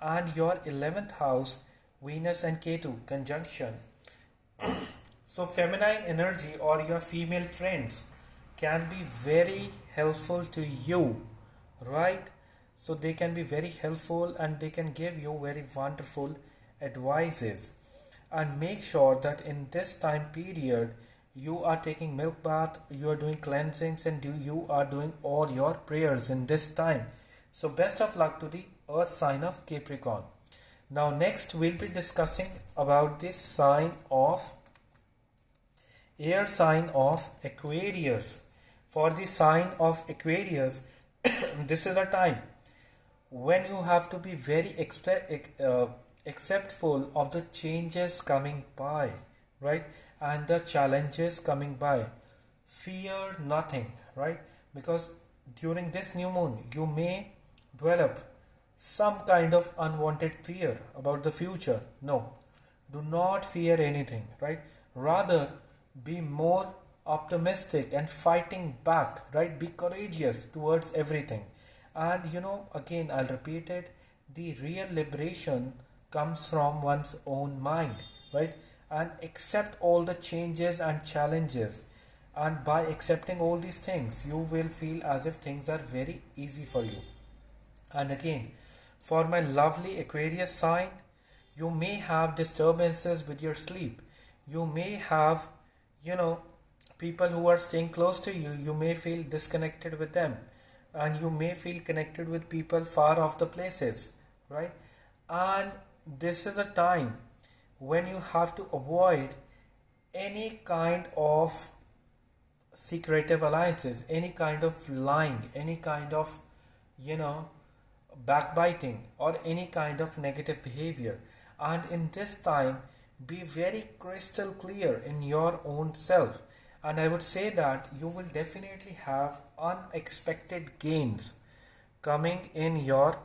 And your 11th house, Venus and Ketu conjunction. So feminine energy or your female friends can be very helpful to you, right? So they can be very helpful and they can give you very wonderful advices. And make sure that in this time period you are taking milk bath, you are doing cleansings, and you are doing all your prayers in this time. So best of luck to the earth sign of Capricorn. Now next we'll be discussing about this sign of air sign of Aquarius. For the sign of Aquarius, this is a time when you have to be very acceptful of the changes coming by, right? And the challenges coming by. Fear nothing, right? Because during this new moon, you may develop some kind of unwanted fear about the future. No, do not fear anything, right? Rather, be more optimistic and fighting back, right? Be courageous towards everything. And again, I'll repeat it, the real liberation comes from one's own mind, right? And accept all the changes and challenges. And by accepting all these things, you will feel as if things are very easy for you. And again, for my lovely Aquarius sign, you may have disturbances with your sleep. You may have people who are staying close to you, you may feel disconnected with them, and you may feel connected with people far off the places, right? And this is a time when you have to avoid any kind of secretive alliances, any kind of lying, any kind of, you know, backbiting, or any kind of negative behavior. And in this time, be very crystal clear in your own self. And I would say that you will definitely have unexpected gains coming in your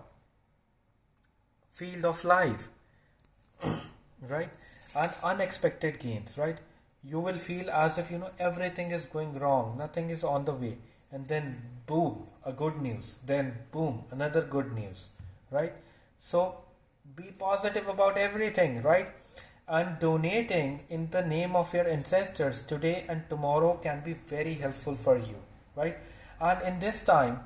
field of life, right? And unexpected gains, right? You will feel as if, you know, everything is going wrong, nothing is on the way, and then boom, a good news, then boom, another good news, right? So be positive about everything, right? And donating in the name of your ancestors today and tomorrow can be very helpful for you, right? And in this time,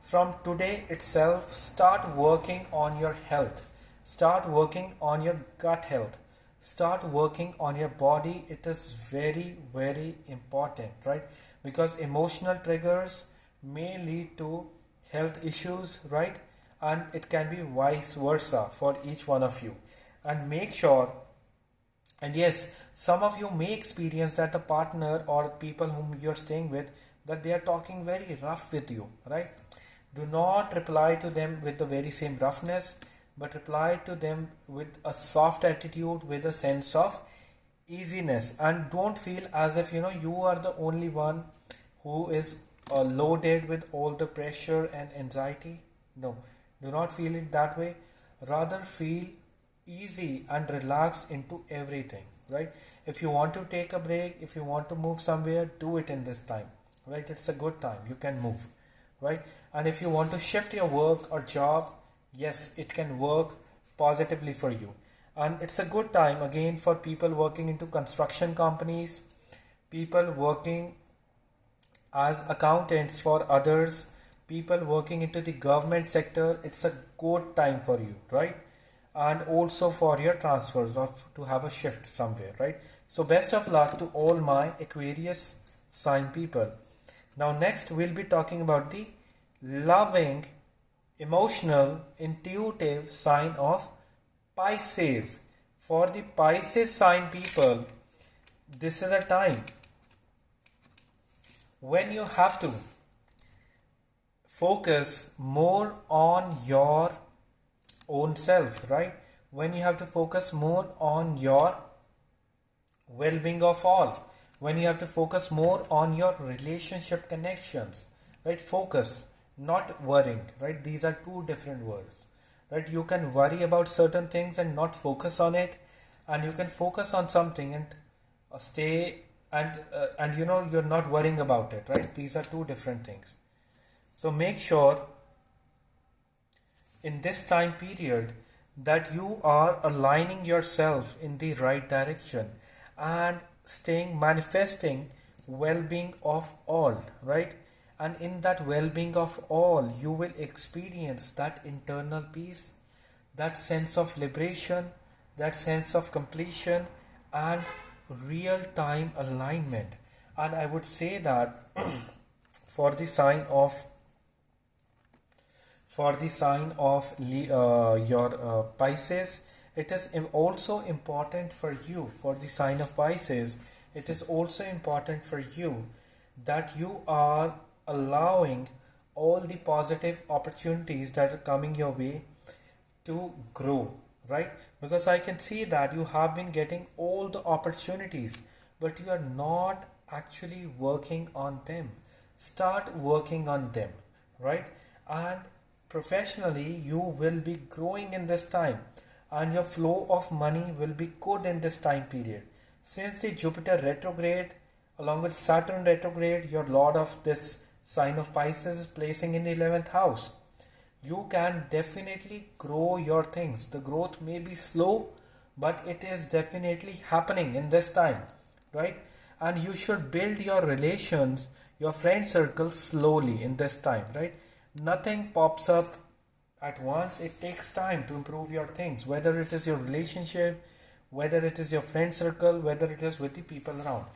from today itself, start working on your health, start working on your gut health, start working on your body. It is very, very important, right? Because emotional triggers may lead to health issues, right? And it can be vice versa for each one of you. And make sure, and yes, some of you may experience that the partner or people whom you're staying with, that they are talking very rough with you, right? Do not reply to them with the very same roughness, but reply to them with a soft attitude, with a sense of easiness. And don't feel as if, you know, you are the only one who is loaded with all the pressure and anxiety. No, do not feel it that way. Rather feel easy and relaxed into everything, right? If you want to take a break, if you want to move somewhere, do it in this time, right? It's a good time, you can move, right? And if you want to shift your work or job, yes, it can work positively for you. And it's a good time again for people working into construction companies, people working as accountants for others, people working into the government sector. It's a good time for you, right? And also for your transfers or to have a shift somewhere, right? So best of luck to all my Aquarius sign people. Now next we'll be talking about the loving, emotional, intuitive sign of Pisces. For the Pisces sign people, this is a time when you have to focus more on your own self, right? When you have to focus more on your well-being of all, when you have to focus more on your relationship connections, right? Focus, not worrying, right? These are two different words, right? You can worry about certain things and not focus on it, and you can focus on something and stay and you know, you're not worrying about it, right? These are two different things. So make sure in this time period that you are aligning yourself in the right direction and manifesting well-being of all, right? And in that well-being of all, you will experience that internal peace, that sense of liberation, that sense of completion and real-time alignment. And I would say that for the sign of your Pisces, it is also important for you, for the sign of Pisces, it is also important for you that you are allowing all the positive opportunities that are coming your way to grow, right? Because I can see that you have been getting all the opportunities, but you are not actually working on them. Start working on them, right? And professionally, you will be growing in this time, and your flow of money will be good in this time period. Since the Jupiter retrograde along with Saturn retrograde, your lord of this sign of Pisces is placing in the 11th house, you can definitely grow your things. The growth may be slow, but it is definitely happening in this time, right? And you should build your relations, your friend circle slowly in this time, right? Nothing pops up at once. It takes time to improve your things, whether it is your relationship, whether it is your friend circle, whether it is with the people around.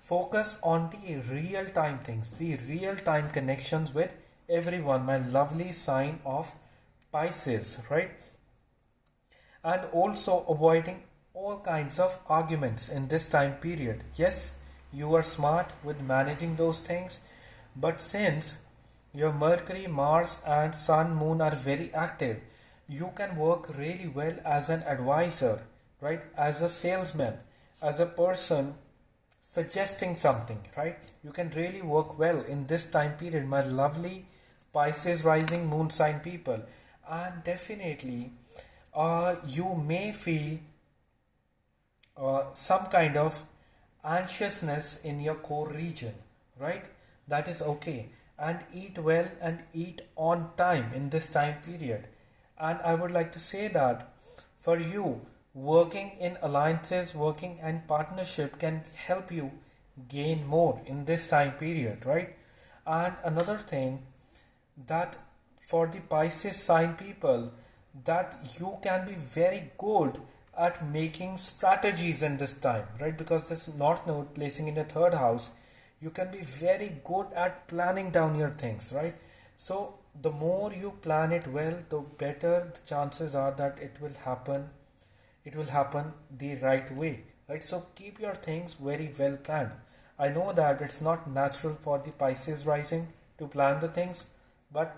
Focus on the real time things, the real time connections with everyone, my lovely sign of Pisces, right? and also avoiding all kinds of arguments in this time period. Yes, you are smart with managing those things, but since your Mercury, Mars, and Sun, Moon are very active, you can work really well as an advisor, right? As a salesman, as a person suggesting something, right? You can really work well in this time period, my lovely Pisces rising moon sign people. And definitely, you may feel some kind of anxiousness in your core region, right? That is okay. And eat well and eat on time in this time period. And I would like to say that for you, working in alliances, working in partnership can help you gain more in this time period, right? And another thing, that for the Pisces sign people, that you can be very good at making strategies in this time, right? Because this North Node placing in the third house, you can be very good at planning down your things, right? So the more you plan it well, the better the chances are that it will happen the right way, right? So keep your things very well planned. I know that it's not natural for the Pisces rising to plan the things, but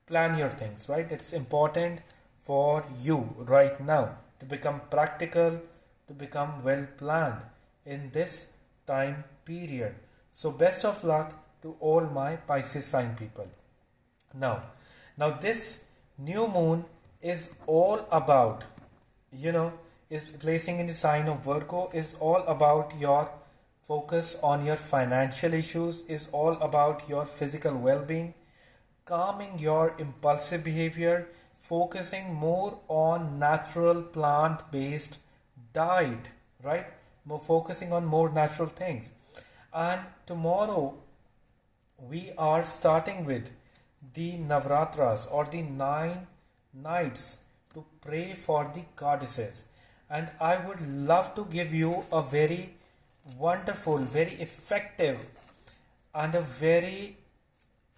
plan your things, right? It's important for you right now to become practical, to become well planned in this time period. So best of luck to all my Pisces sign people. Now this new moon is all about, is placing in the sign of Virgo, is all about your focus on your financial issues, is all about your physical well-being, calming your impulsive behavior, focusing more on natural plant-based diet, right? More focusing on more natural things. And tomorrow we are starting with the Navaratras, or the 9 nights to pray for the goddesses. And I would love to give you a very wonderful, very effective, and a very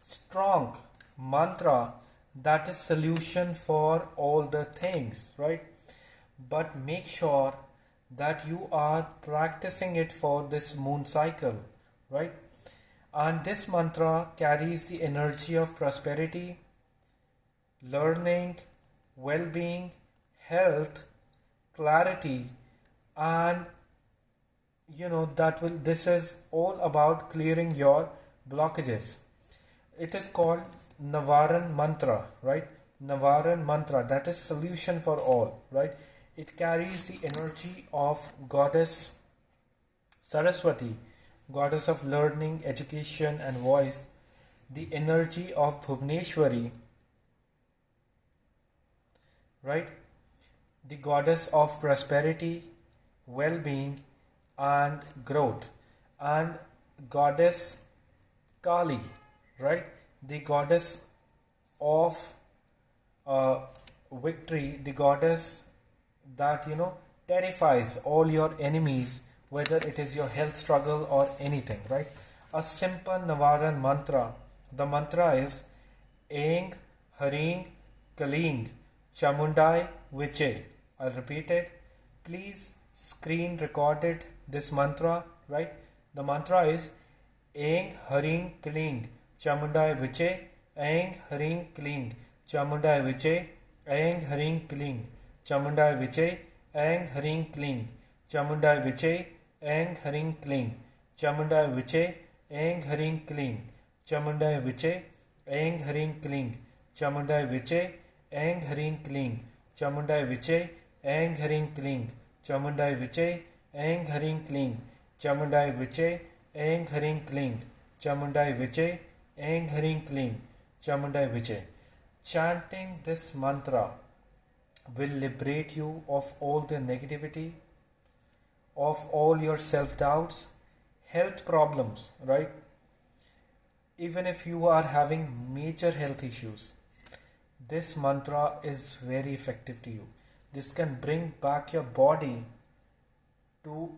strong mantra that is solution for all the things, right? But make sure that you are practicing it for this moon cycle, right? And this mantra carries the energy of prosperity, learning, well-being, health, clarity, and this is all about clearing your blockages. It is called Navaran mantra, right? Navaran mantra, that is solution for all, right? It carries the energy of goddess Saraswati, goddess of learning, education and voice, the energy of Bhuvneshwari, right? The goddess of prosperity, well-being and growth, and goddess Kali, right? The goddess of victory, the goddess that terrifies all your enemies, whether it is your health struggle or anything, right? A simple Navaran mantra. The mantra is AYEEN, HREENG, KLEENG, CHAMUNDAYE, VICHAYE. I'll repeat it. Please screen recorded this mantra, right? The mantra is AYEEN, HREENG, KLEENG, CHAMUNDAYE, VICHAYE, AYEEN, HREENG, KLEENG, CHAMUNDAYE, VICHAYE, AYEEN, HREENG, KLEENG, CHAMUNDAYE, VICHAYE, AYEEN, HREENG, KLEENG, CHAMUNDAYE, VICHAYE, AYEEN, HREENG, KLEENG, CHAMUNDAYE, VICHAYE, AYEEN, HREENG, KLEENG, CHAMUNDAYE, VICHAYE, AYEEN, HREENG, KLEENG, CHAMUNDAYE, VICHAYE, AYEEN, HREENG, KLEENG, CHAMUNDAYE, VICHAYE, AYEEN, HREENG, KLEENG, CHAMUNDAYE, VICHAYE, AYEEN, HREENG, KLEENG, CHAMUNDAYE, VICHAYE, AYEEN, HREENG, KLEENG, CHAMUNDAYE, VICHAYE, AYEEN, HREENG, KLEENG, CHAMUNDAYE, VICHAYE. Chanting this mantra will liberate you of all the negativity, of all your self-doubts, health problems, right? Even if you are having major health issues, this mantra is very effective to you. This can bring back your body to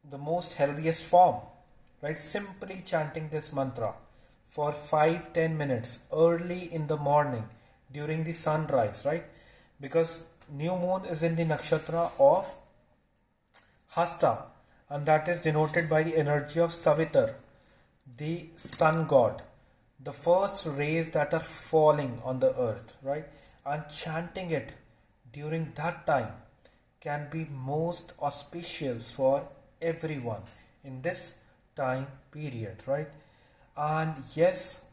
the most healthiest form, right? Simply chanting this mantra for 5-10 minutes early in the morning during the sunrise, right? Because new moon is in the nakshatra of Hasta, and that is denoted by the energy of Savitar, the sun god, the first rays that are falling on the earth, right? And chanting it during that time can be most auspicious for everyone in this time period, right? And yes,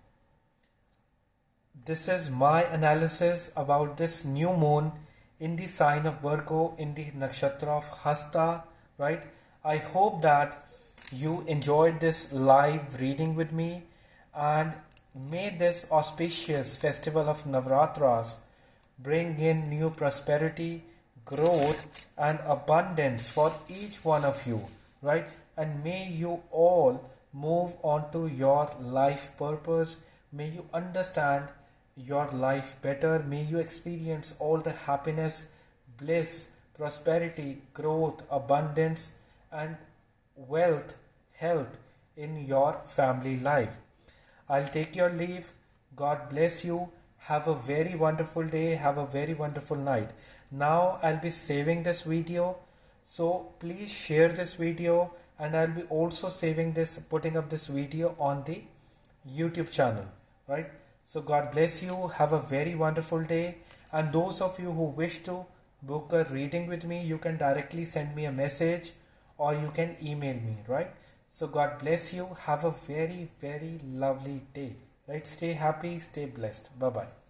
this is my analysis about this new moon in the sign of Virgo in the nakshatra of Hasta, right? I hope that you enjoyed this live reading with me, and may this auspicious festival of Navaratras bring in new prosperity, growth and abundance for each one of you, right? And may you all move on to your life purpose. May you understand your life better. May you experience all the happiness, bliss, prosperity, growth, abundance and wealth, health in your family life. I'll take your leave. God bless you. Have a very wonderful day. Have a very wonderful night. Now I'll be saving this video. So please share this video, and I'll be also putting up this video on the YouTube channel, right? So God bless you. Have a very wonderful day. And those of you who wish to book a reading with me, you can directly send me a message or you can email me, right? So God bless you. Have a very, very lovely day, right? Stay happy, stay blessed. Bye-bye.